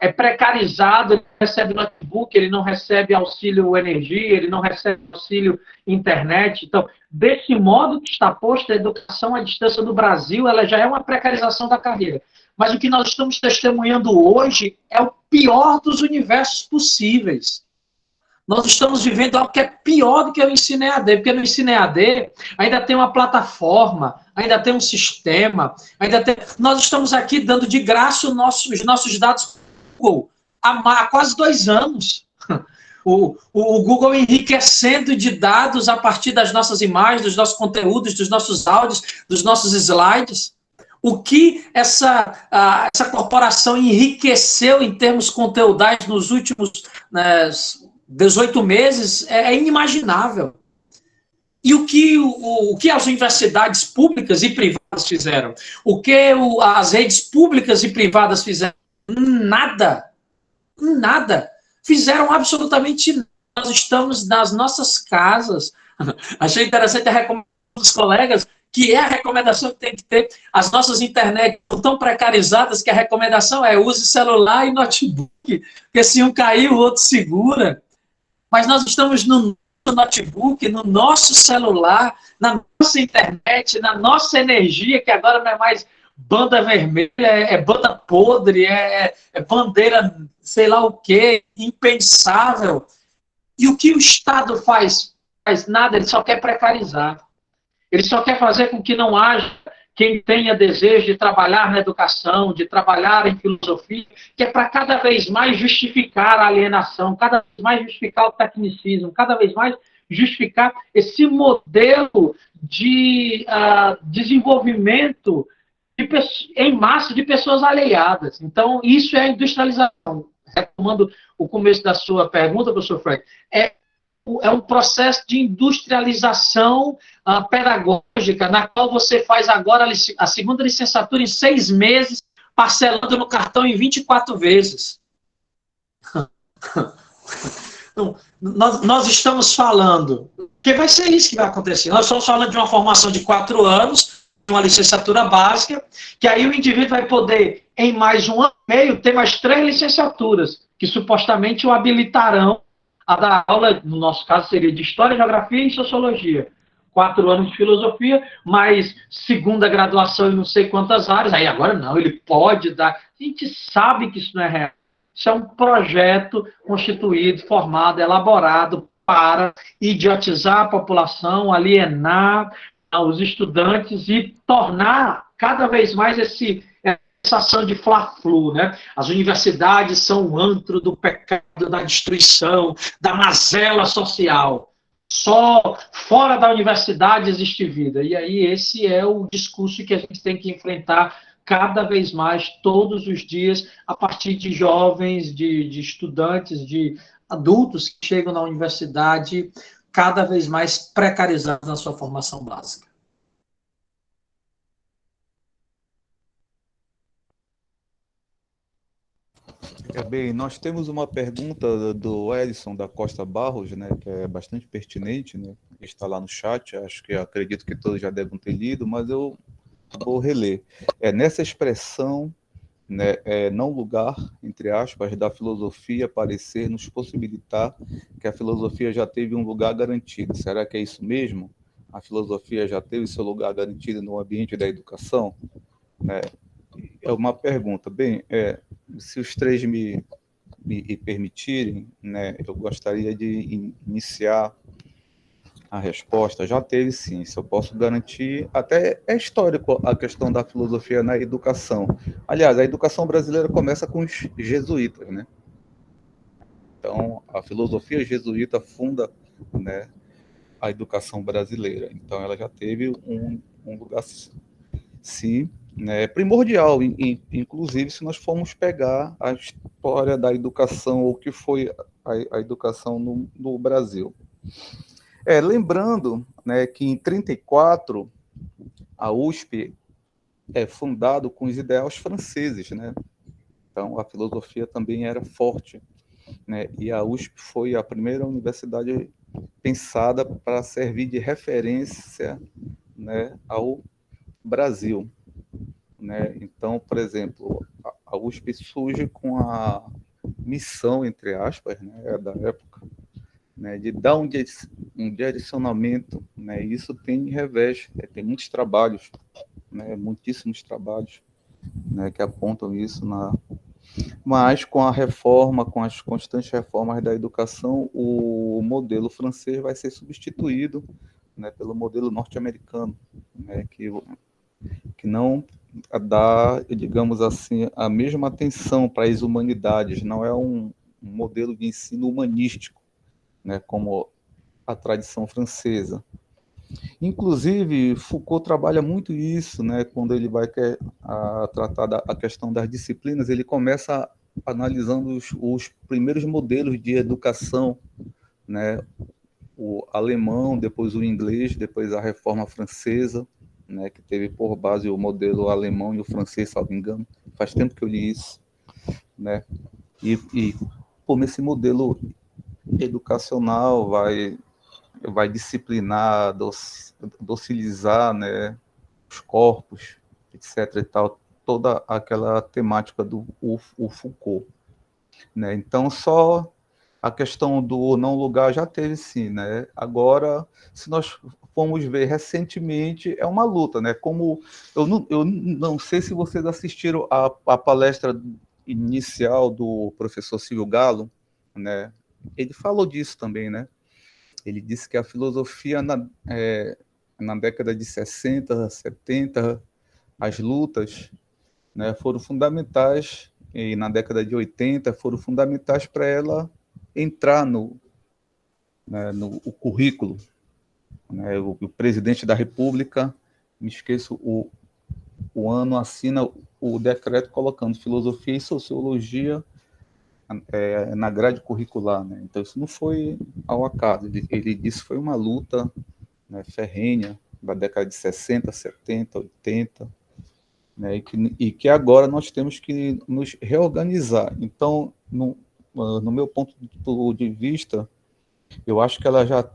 é precarizado, ele recebe notebook, ele não recebe auxílio energia, ele não recebe auxílio internet. Então, desse modo que está posta a educação à distância no Brasil, ela já é uma precarização da carreira. Mas o que nós estamos testemunhando hoje é o pior dos universos possíveis. Nós estamos vivendo algo que é pior do que o ensino EAD, porque no ensino EAD ainda tem uma plataforma, ainda tem um sistema, nós estamos aqui dando de graça os nossos dados Google há quase 2 anos. O Google enriquecendo de dados a partir das nossas imagens, dos nossos conteúdos, dos nossos áudios, dos nossos slides. O que essa corporação enriqueceu em termos conteudais nos últimos 18 meses é inimaginável. E o que as universidades públicas e privadas fizeram? O que as redes públicas e privadas fizeram? Nada. Nada. Fizeram absolutamente nada. Nós estamos nas nossas casas. Achei interessante a recomendação dos colegas, que é a recomendação que tem que ter. As nossas internet estão tão precarizadas que a recomendação é use celular e notebook, porque se um cair, o outro segura. Mas nós estamos no notebook, no nosso celular, na nossa internet, na nossa energia, que agora não é mais banda vermelha, é banda podre, é bandeira, sei lá o quê, impensável. E o que o Estado faz? Faz nada, ele só quer precarizar. Ele só quer fazer com que não haja quem tenha desejo de trabalhar na educação, de trabalhar em filosofia, que é para cada vez mais justificar a alienação, cada vez mais justificar o tecnicismo, cada vez mais justificar esse modelo de desenvolvimento em massa de pessoas alheadas. Então, isso é a industrialização. Retomando o começo da sua pergunta, professor Frank, é um processo de industrialização pedagógica, na qual você faz agora a segunda licenciatura em 6 meses, parcelando no cartão em 24 vezes. Nós estamos falando, que vai ser isso que vai acontecer. Nós estamos falando de uma formação de 4 anos, uma licenciatura básica, que aí o indivíduo vai poder, em mais 1 ano e meio, ter mais 3 licenciaturas, que supostamente o habilitarão a dar aula, no nosso caso seria de História, Geografia e Sociologia. 4 anos de Filosofia, mais segunda graduação em não sei quantas áreas. Aí agora não, ele pode dar. A gente sabe que isso não é real. Isso é um projeto constituído, formado, elaborado para idiotizar a população, alienar os estudantes e tornar cada vez mais essa ação de fla-flu, né? As universidades são o antro do pecado, da destruição, da mazela social. Só fora da universidade existe vida. E aí esse é o discurso que a gente tem que enfrentar cada vez mais, todos os dias, a partir de jovens, de estudantes, de adultos que chegam na universidade cada vez mais precarizados na sua formação básica. Bem, nós temos uma pergunta do Edson da Costa Barros, né, que é bastante pertinente, né, está lá no chat, acredito que todos já devem ter lido, mas eu vou reler. Nessa expressão, né, não lugar, entre aspas, da filosofia parecer nos possibilitar que a filosofia já teve um lugar garantido. Será que é isso mesmo? A filosofia já teve seu lugar garantido no ambiente da educação? É uma pergunta. Bem, se os três me permitirem, né, eu gostaria de iniciar a resposta. Já teve, sim, isso eu posso garantir. Até é histórico a questão da filosofia na educação. Aliás, a educação brasileira começa com os jesuítas, né? Então, a filosofia jesuíta funda, né, a educação brasileira. Então, ela já teve um lugar, sim, né, primordial, inclusive se nós formos pegar a história da educação, o que foi a educação no Brasil. Lembrando, né, que em 1934 a USP é fundada com os ideais franceses, né? Então a filosofia também era forte, né? E a USP foi a primeira universidade pensada para servir de referência, né, ao Brasil. Né? Então, por exemplo, a USP surge com a missão, entre aspas, né, da época, né, de dar um direcionamento, né, e isso tem revés, tem muitos trabalhos, né, muitíssimos trabalhos, né, que apontam isso, mas com a reforma, com as constantes reformas da educação, o modelo francês vai ser substituído, né, pelo modelo norte-americano, né, que não dá, digamos assim, a mesma atenção para as humanidades, não é um modelo de ensino humanístico, né, como a tradição francesa. Inclusive, Foucault trabalha muito isso, né, quando ele vai tratar a questão das disciplinas, ele começa analisando os primeiros modelos de educação, né, o alemão, depois o inglês, depois a Reforma Francesa, né, que teve por base o modelo alemão e o francês, salvo engano. Faz tempo que eu li isso, né? E como esse modelo educacional vai disciplinar, docilizar, né, os corpos, etc. e tal, toda aquela temática do o Foucault, né? Então, só a questão do não lugar já teve sim, né? Agora, se nós formos ver recentemente, é uma luta, né? Como eu não sei se vocês assistiram a palestra inicial do professor Silvio Galo, né? Ele falou disso também, né? Ele disse que a filosofia na década de 60, 70, as lutas, né, foram fundamentais, e na década de 80 foram fundamentais para ela entrar no currículo. Né, o presidente da República, me esqueço o ano, assina o decreto colocando filosofia e sociologia na grade curricular. Né? Então, isso não foi ao acaso. Ele disse que foi uma luta, né, ferrenha da década de 60, 70, 80, né, e que agora nós temos que nos reorganizar. Então, no meu ponto de vista, eu acho que ela já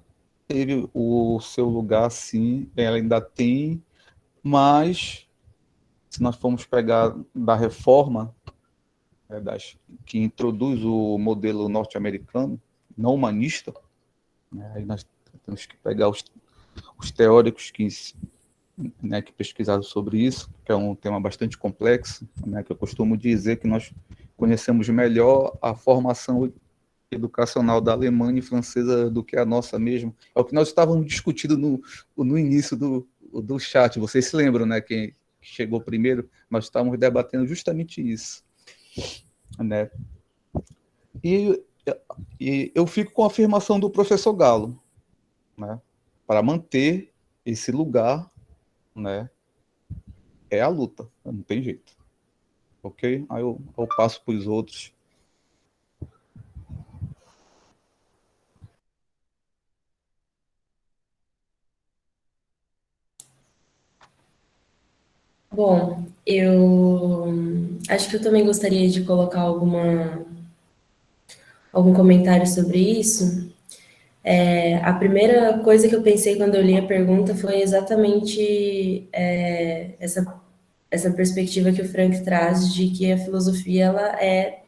teve o seu lugar, sim, ela ainda tem, mas se nós formos pegar da reforma, que introduz o modelo norte-americano, não humanista, né, aí nós temos que pegar os teóricos né, que pesquisaram sobre isso, que é um tema bastante complexo, né, que eu costumo dizer que nós conhecemos melhor a formação educacional da Alemanha e francesa do que a nossa mesmo. É o que nós estávamos discutindo no início do chat. Vocês se lembram, né? Quem chegou primeiro, nós estávamos debatendo justamente isso, né? E eu fico com a afirmação do professor Galo, né? Para manter esse lugar, né? É a luta, não tem jeito. Ok? Aí eu passo para os outros. Bom, eu acho que eu também gostaria de colocar algum comentário sobre isso. A primeira coisa que eu pensei quando eu li a pergunta foi exatamente essa perspectiva que o Frank traz de que a filosofia ela é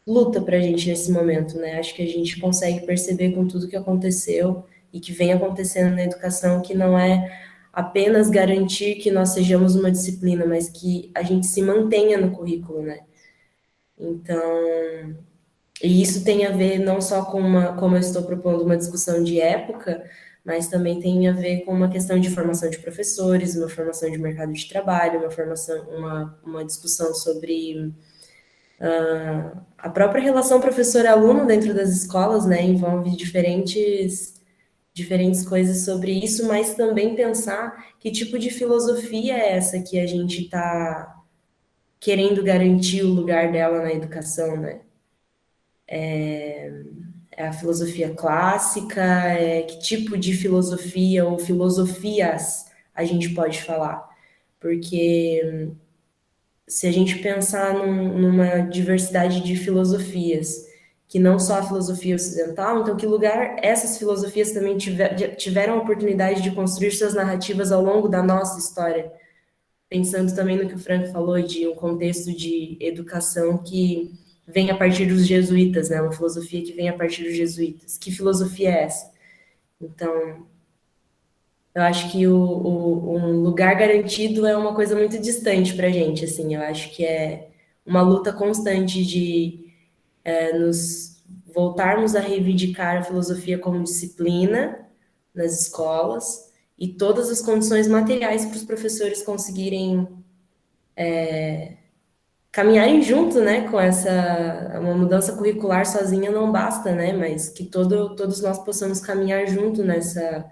luta para a gente nesse momento, né? Acho que a gente consegue perceber com tudo que aconteceu e que vem acontecendo na educação que não é apenas garantir que nós sejamos uma disciplina, mas que a gente se mantenha no currículo, né? Então, e isso tem a ver não só com como eu estou propondo, uma discussão de época, mas também tem a ver com uma questão de formação de professores, uma formação de mercado de trabalho, uma discussão sobre a própria relação professor-aluno dentro das escolas, né? Envolve diferentes coisas sobre isso, mas também pensar que tipo de filosofia é essa que a gente está querendo garantir o lugar dela na educação, né? É a filosofia clássica? Que tipo de filosofia ou filosofias a gente pode falar? Porque se a gente pensar numa diversidade de filosofias, que não só a filosofia ocidental, então que lugar essas filosofias também tiveram a oportunidade de construir suas narrativas ao longo da nossa história? Pensando também no que o Frank falou de um contexto de educação que vem a partir dos jesuítas, né? Uma filosofia que vem a partir dos jesuítas. Que filosofia é essa? Então, eu acho que um lugar garantido é uma coisa muito distante para a gente, assim. Eu acho que é uma luta constante de nos voltarmos a reivindicar a filosofia como disciplina nas escolas e todas as condições materiais para os professores conseguirem caminharem junto, né, com uma mudança curricular sozinha não basta, né, mas que todos nós possamos caminhar junto nessa,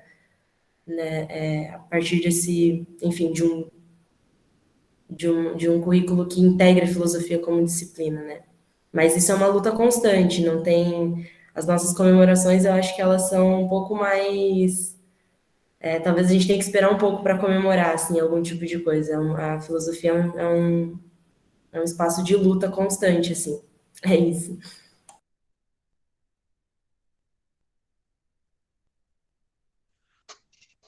né, a partir desse, enfim, de um currículo que integra a filosofia como disciplina, né. Mas isso é uma luta constante, não tem as nossas comemorações, eu acho que elas são um pouco mais... talvez a gente tenha que esperar um pouco para comemorar, assim, algum tipo de coisa. A filosofia é um espaço de luta constante, assim. É isso.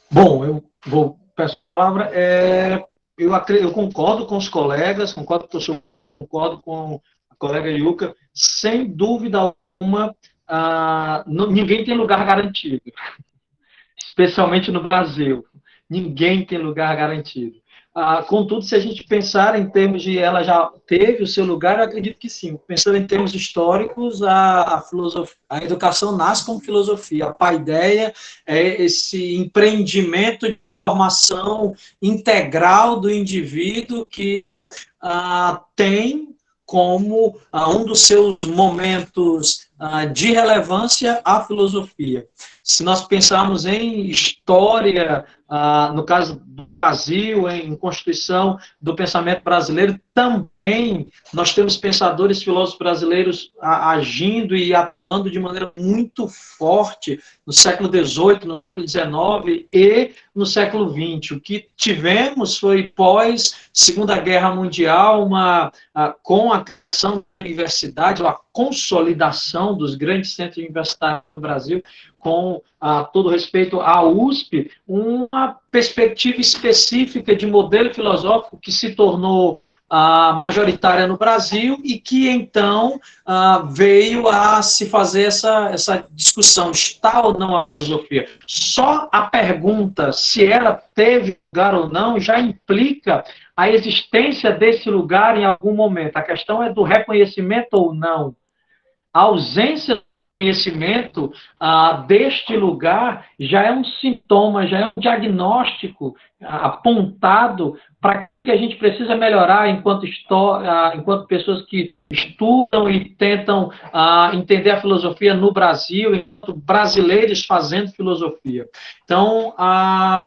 Bom, eu vou peço a palavra. Eu concordo com os colegas, concordo com o professor, concordo com a colega Yuka, sem dúvida alguma, ninguém tem lugar garantido, especialmente no Brasil. Ninguém tem lugar garantido. Contudo, se a gente pensar em termos de ela já teve o seu lugar, eu acredito que sim. Pensando em termos históricos, a educação nasce como filosofia. A paideia é esse empreendimento de formação integral do indivíduo que tem como um dos seus momentos de relevância a filosofia. Se nós pensarmos em história, no caso do Brasil, em Constituição do pensamento brasileiro, também nós temos pensadores, filósofos brasileiros agindo e atuando de maneira muito forte no século XVIII, no século XIX e no século XX. O que tivemos foi, pós Segunda Guerra Mundial, com a criação da universidade, ou a consolidação dos grandes centros universitários do Brasil, com todo respeito à USP, uma perspectiva específica de modelo filosófico que se tornou majoritária no Brasil e que, então, veio a se fazer essa discussão, está ou não a filosofia. Só a pergunta se ela teve lugar ou não já implica a existência desse lugar em algum momento. A questão é do reconhecimento ou não. A ausência do reconhecimento deste lugar já é um sintoma, já é um diagnóstico apontado para que a gente precisa melhorar enquanto pessoas que estudam e tentam entender a filosofia no Brasil, enquanto brasileiros fazendo filosofia. Então,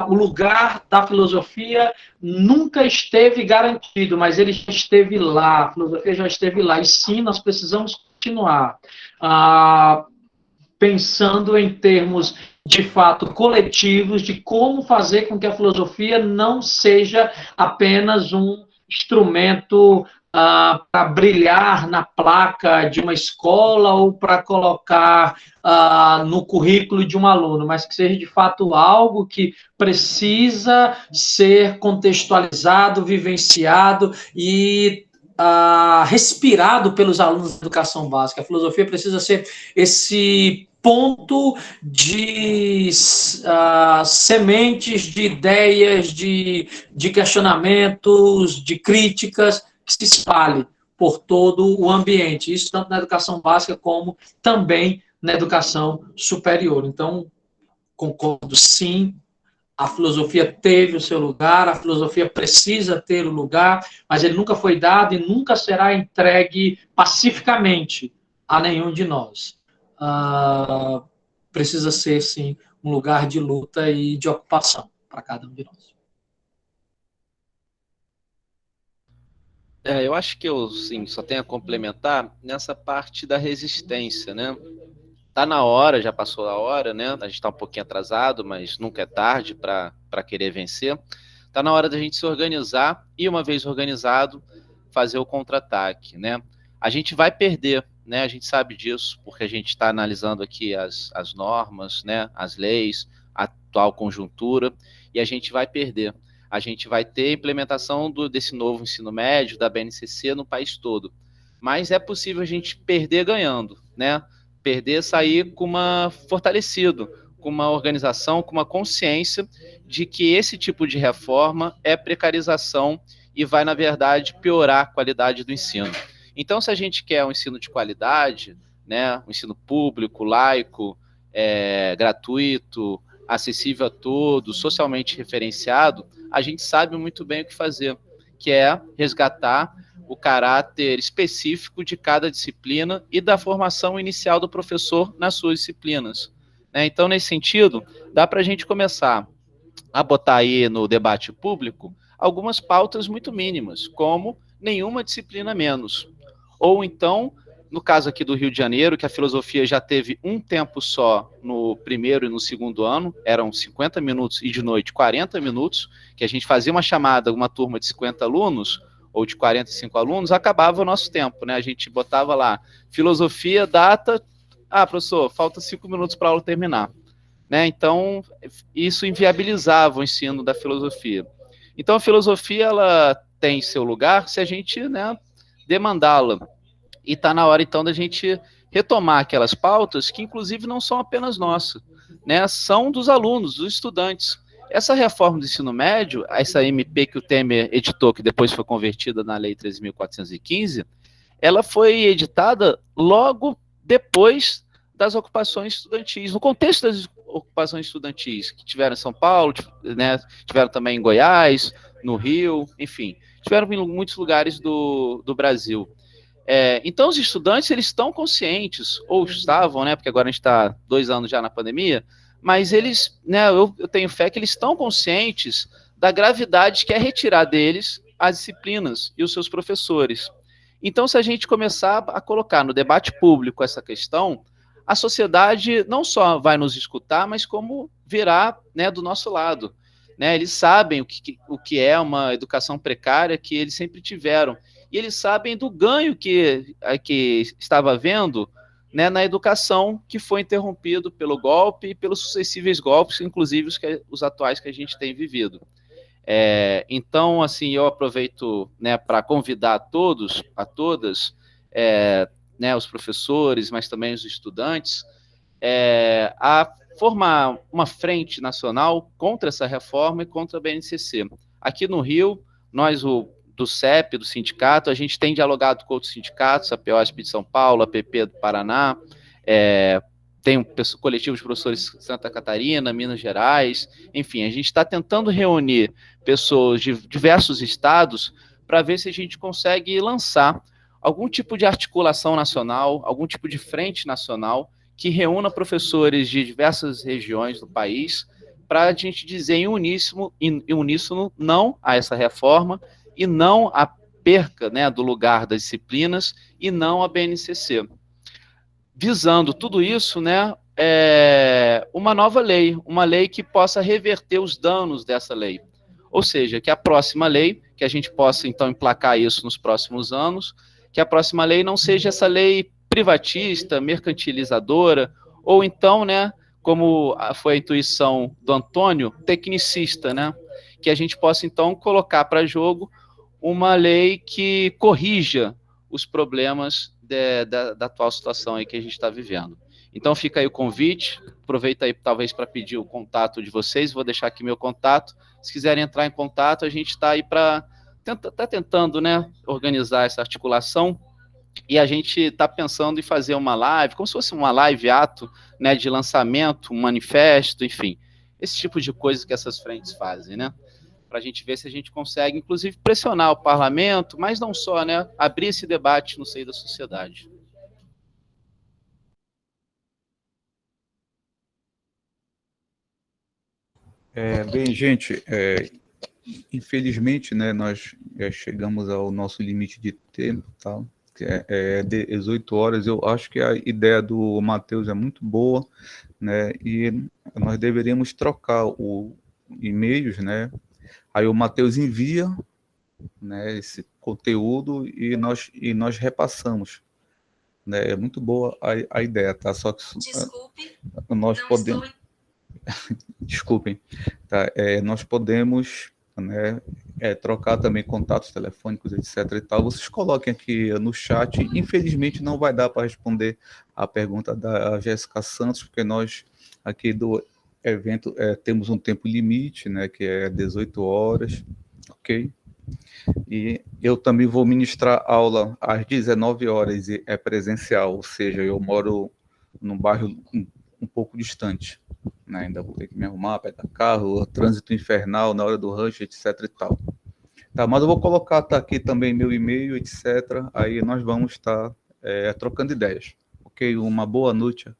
o lugar da filosofia nunca esteve garantido, mas ele já esteve lá, a filosofia já esteve lá, e sim, nós precisamos continuar pensando em termos de fato coletivos, de como fazer com que a filosofia não seja apenas um instrumento para brilhar na placa de uma escola ou para colocar no currículo de um aluno, mas que seja de fato algo que precisa ser contextualizado, vivenciado e respirado pelos alunos da educação básica. A filosofia precisa ser esse ponto de sementes de ideias, de questionamentos, de críticas, que se espalhe por todo o ambiente. Isso tanto na educação básica como também na educação superior. Então, concordo sim, a filosofia teve o seu lugar, a filosofia precisa ter o lugar, mas ele nunca foi dado e nunca será entregue pacificamente a nenhum de nós. Precisa ser, sim, um lugar de luta e de ocupação para cada um de nós. Eu acho que eu, sim, só tenho a complementar nessa parte da resistência, né? Tá na hora, já passou a hora, né? A gente está um pouquinho atrasado, mas nunca é tarde para querer vencer. Tá na hora da gente se organizar e, uma vez organizado, fazer o contra-ataque, né? A gente vai perder, né? A gente sabe disso, porque a gente está analisando aqui as normas, né? As leis, a atual conjuntura, e a gente vai perder. A gente vai ter implementação desse novo ensino médio, da BNCC, no país todo. Mas é possível a gente perder ganhando, né? Perder, sair fortalecido, com uma organização, com uma consciência de que esse tipo de reforma é precarização e vai, na verdade, piorar a qualidade do ensino. Então, se a gente quer um ensino de qualidade, né, um ensino público, laico, gratuito, acessível a todos, socialmente referenciado, a gente sabe muito bem o que fazer, que é resgatar o caráter específico de cada disciplina e da formação inicial do professor nas suas disciplinas. Então, nesse sentido, dá para a gente começar a botar aí no debate público algumas pautas muito mínimas, como nenhuma disciplina menos. Ou então, no caso aqui do Rio de Janeiro, que a filosofia já teve um tempo só no primeiro e no segundo ano, eram 50 minutos e de noite 40 minutos, que a gente fazia uma chamada, uma turma de 50 alunos, ou de 45 alunos, acabava o nosso tempo, né? A gente botava lá, filosofia, data, professor, falta 5 minutos para a aula terminar. Né? Então, isso inviabilizava o ensino da filosofia. Então, a filosofia, ela tem seu lugar se a gente, né, demandá-la. E está na hora, então, da gente retomar aquelas pautas que, inclusive, não são apenas nossas, né? São dos alunos, dos estudantes. Essa reforma do ensino médio, essa MP que o Temer editou, que depois foi convertida na Lei 13.415, ela foi editada logo depois das ocupações estudantis, no contexto das ocupações estudantis, que tiveram em São Paulo, né, tiveram também em Goiás, no Rio, enfim, tiveram em muitos lugares do Brasil. Então, os estudantes, eles estão conscientes, ou estavam, né, porque agora a gente está 2 anos já na pandemia, mas eles, né, eu tenho fé que eles estão conscientes da gravidade que é retirar deles as disciplinas e os seus professores. Então, se a gente começar a colocar no debate público essa questão, a sociedade não só vai nos escutar, mas como virá, né, do nosso lado. Né? Eles sabem o que é uma educação precária que eles sempre tiveram. E eles sabem do ganho que estava havendo, né, na educação que foi interrompido pelo golpe e pelos sucessivos golpes, inclusive os atuais que a gente tem vivido. Então, assim, eu aproveito, né, para convidar a todos, a todas, né, os professores, mas também os estudantes, a formar uma frente nacional contra essa reforma e contra a BNCC. Aqui no Rio, nós, do CEP, do sindicato, a gente tem dialogado com outros sindicatos, a POSP de São Paulo, a PP do Paraná, tem um coletivo de professores de Santa Catarina, Minas Gerais, enfim, a gente está tentando reunir pessoas de diversos estados para ver se a gente consegue lançar algum tipo de articulação nacional, algum tipo de frente nacional que reúna professores de diversas regiões do país para a gente dizer em uníssono não a essa reforma e não a perca, né, do lugar das disciplinas e não a BNCC. Visando tudo isso, né, uma nova lei, uma lei que possa reverter os danos dessa lei. Ou seja, que a próxima lei, que a gente possa, então, emplacar isso nos próximos anos, que a próxima lei não seja essa lei privatista, mercantilizadora, ou então, né, como foi a intuição do Antônio, tecnicista, né, que a gente possa, então, colocar para jogo uma lei que corrija os problemas da atual situação aí que a gente está vivendo. Então, fica aí o convite, aproveita aí, talvez, para pedir o contato de vocês, vou deixar aqui meu contato, se quiserem entrar em contato, a gente está aí para, está tentando, né, organizar essa articulação, e a gente está pensando em fazer uma live, como se fosse uma live ato, né, de lançamento, um manifesto, enfim, esse tipo de coisa que essas frentes fazem, né, para a gente ver se a gente consegue, inclusive, pressionar o parlamento, mas não só, né, abrir esse debate no seio da sociedade. Bem, gente, infelizmente, né, nós chegamos ao nosso limite de tempo, tá? Que é 18 horas. Eu acho que a ideia do Matheus é muito boa, né? E nós deveríamos trocar o e-mails, né? Aí o Matheus envia, né, esse conteúdo e nós repassamos, né? É muito boa a ideia, tá? Só que desculpe, nós podemos. Desculpem, tá? Nós podemos, né, trocar também contatos telefônicos, etc. e tal. Vocês coloquem aqui no chat. Infelizmente não vai dar para responder a pergunta da Jéssica Santos, porque nós aqui do evento temos um tempo limite, né, que é 18 horas, ok? E eu também vou ministrar aula às 19 horas e é presencial, ou seja, eu moro num bairro um pouco distante, né? Ainda vou ter que me arrumar, pegar carro, trânsito infernal na hora do rush, etc e tal. Tá, mas eu vou colocar aqui também meu e-mail, etc. Aí nós vamos estar trocando ideias, ok? Uma boa noite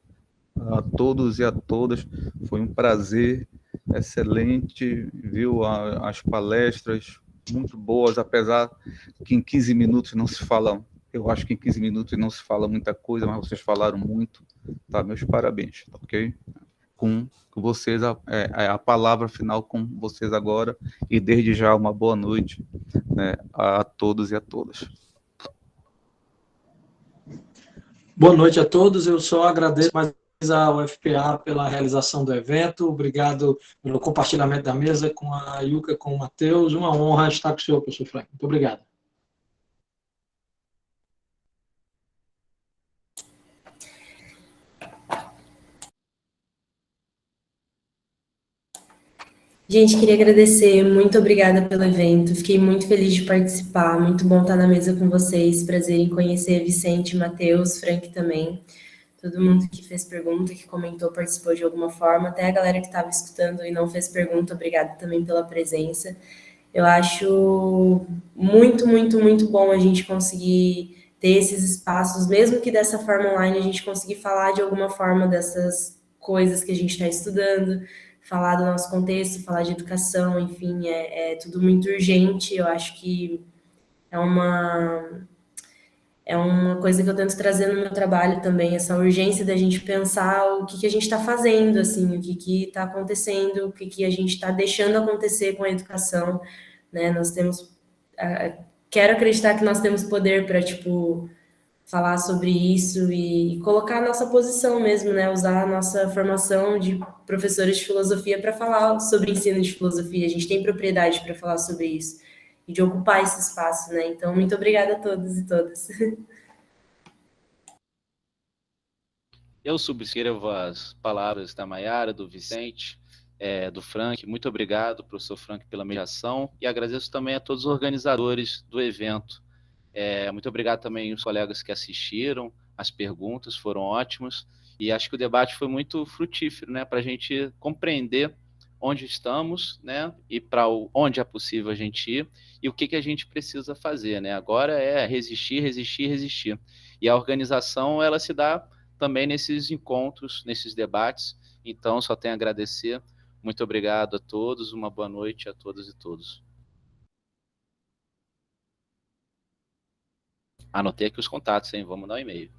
a todos e a todas. Foi um prazer, excelente, viu? As palestras muito boas, apesar que em 15 minutos não se fala Eu acho que em 15 minutos não se fala muita coisa, mas vocês falaram muito, tá? Meus parabéns, tá, ok? Com vocês, a palavra final com vocês agora, e desde já uma boa noite, né, a todos e a todas. Boa noite a todos, eu só agradeço mais ao UFPA pela realização do evento, obrigado pelo compartilhamento da mesa com a Yuka, com o Matheus, uma honra estar com o senhor, professor Frank. Muito obrigado. Gente, queria agradecer, muito obrigada pelo evento, fiquei muito feliz de participar, muito bom estar na mesa com vocês, prazer em conhecer Vicente, Matheus, Frank também, todo mundo que fez pergunta, que comentou, participou de alguma forma, até a galera que estava escutando e não fez pergunta, obrigada também pela presença. Eu acho muito, muito, muito bom a gente conseguir ter esses espaços, mesmo que dessa forma online, a gente conseguir falar de alguma forma dessas coisas que a gente está estudando, falar do nosso contexto, falar de educação, enfim, é tudo muito urgente. Eu acho que é uma coisa que eu tento trazer no meu trabalho também, essa urgência da gente pensar o que a gente está fazendo, assim, o que está acontecendo, o que a gente está deixando acontecer com a educação, né? Nós temos, quero acreditar que nós temos poder para, tipo, falar sobre isso e colocar a nossa posição mesmo, né? Usar a nossa formação de professores de filosofia para falar sobre ensino de filosofia. A gente tem propriedade para falar sobre isso e de ocupar esse espaço, né? Então, muito obrigada a todos e todas. Eu subscrevo as palavras da Maiara, do Vicente, do Frank. Muito obrigado, professor Frank, pela mediação, e agradeço também a todos os organizadores do evento. Muito obrigado também aos colegas que assistiram, as perguntas foram ótimas, e acho que o debate foi muito frutífero, né, para a gente compreender onde estamos, né, e para onde é possível a gente ir, e o que a gente precisa fazer, né. Agora é resistir, resistir, resistir. E a organização, ela se dá também nesses encontros, nesses debates, então só tenho a agradecer. Muito obrigado a todos, uma boa noite a todas e todos. Anotei aqui os contatos, hein? Vamos dar um e-mail.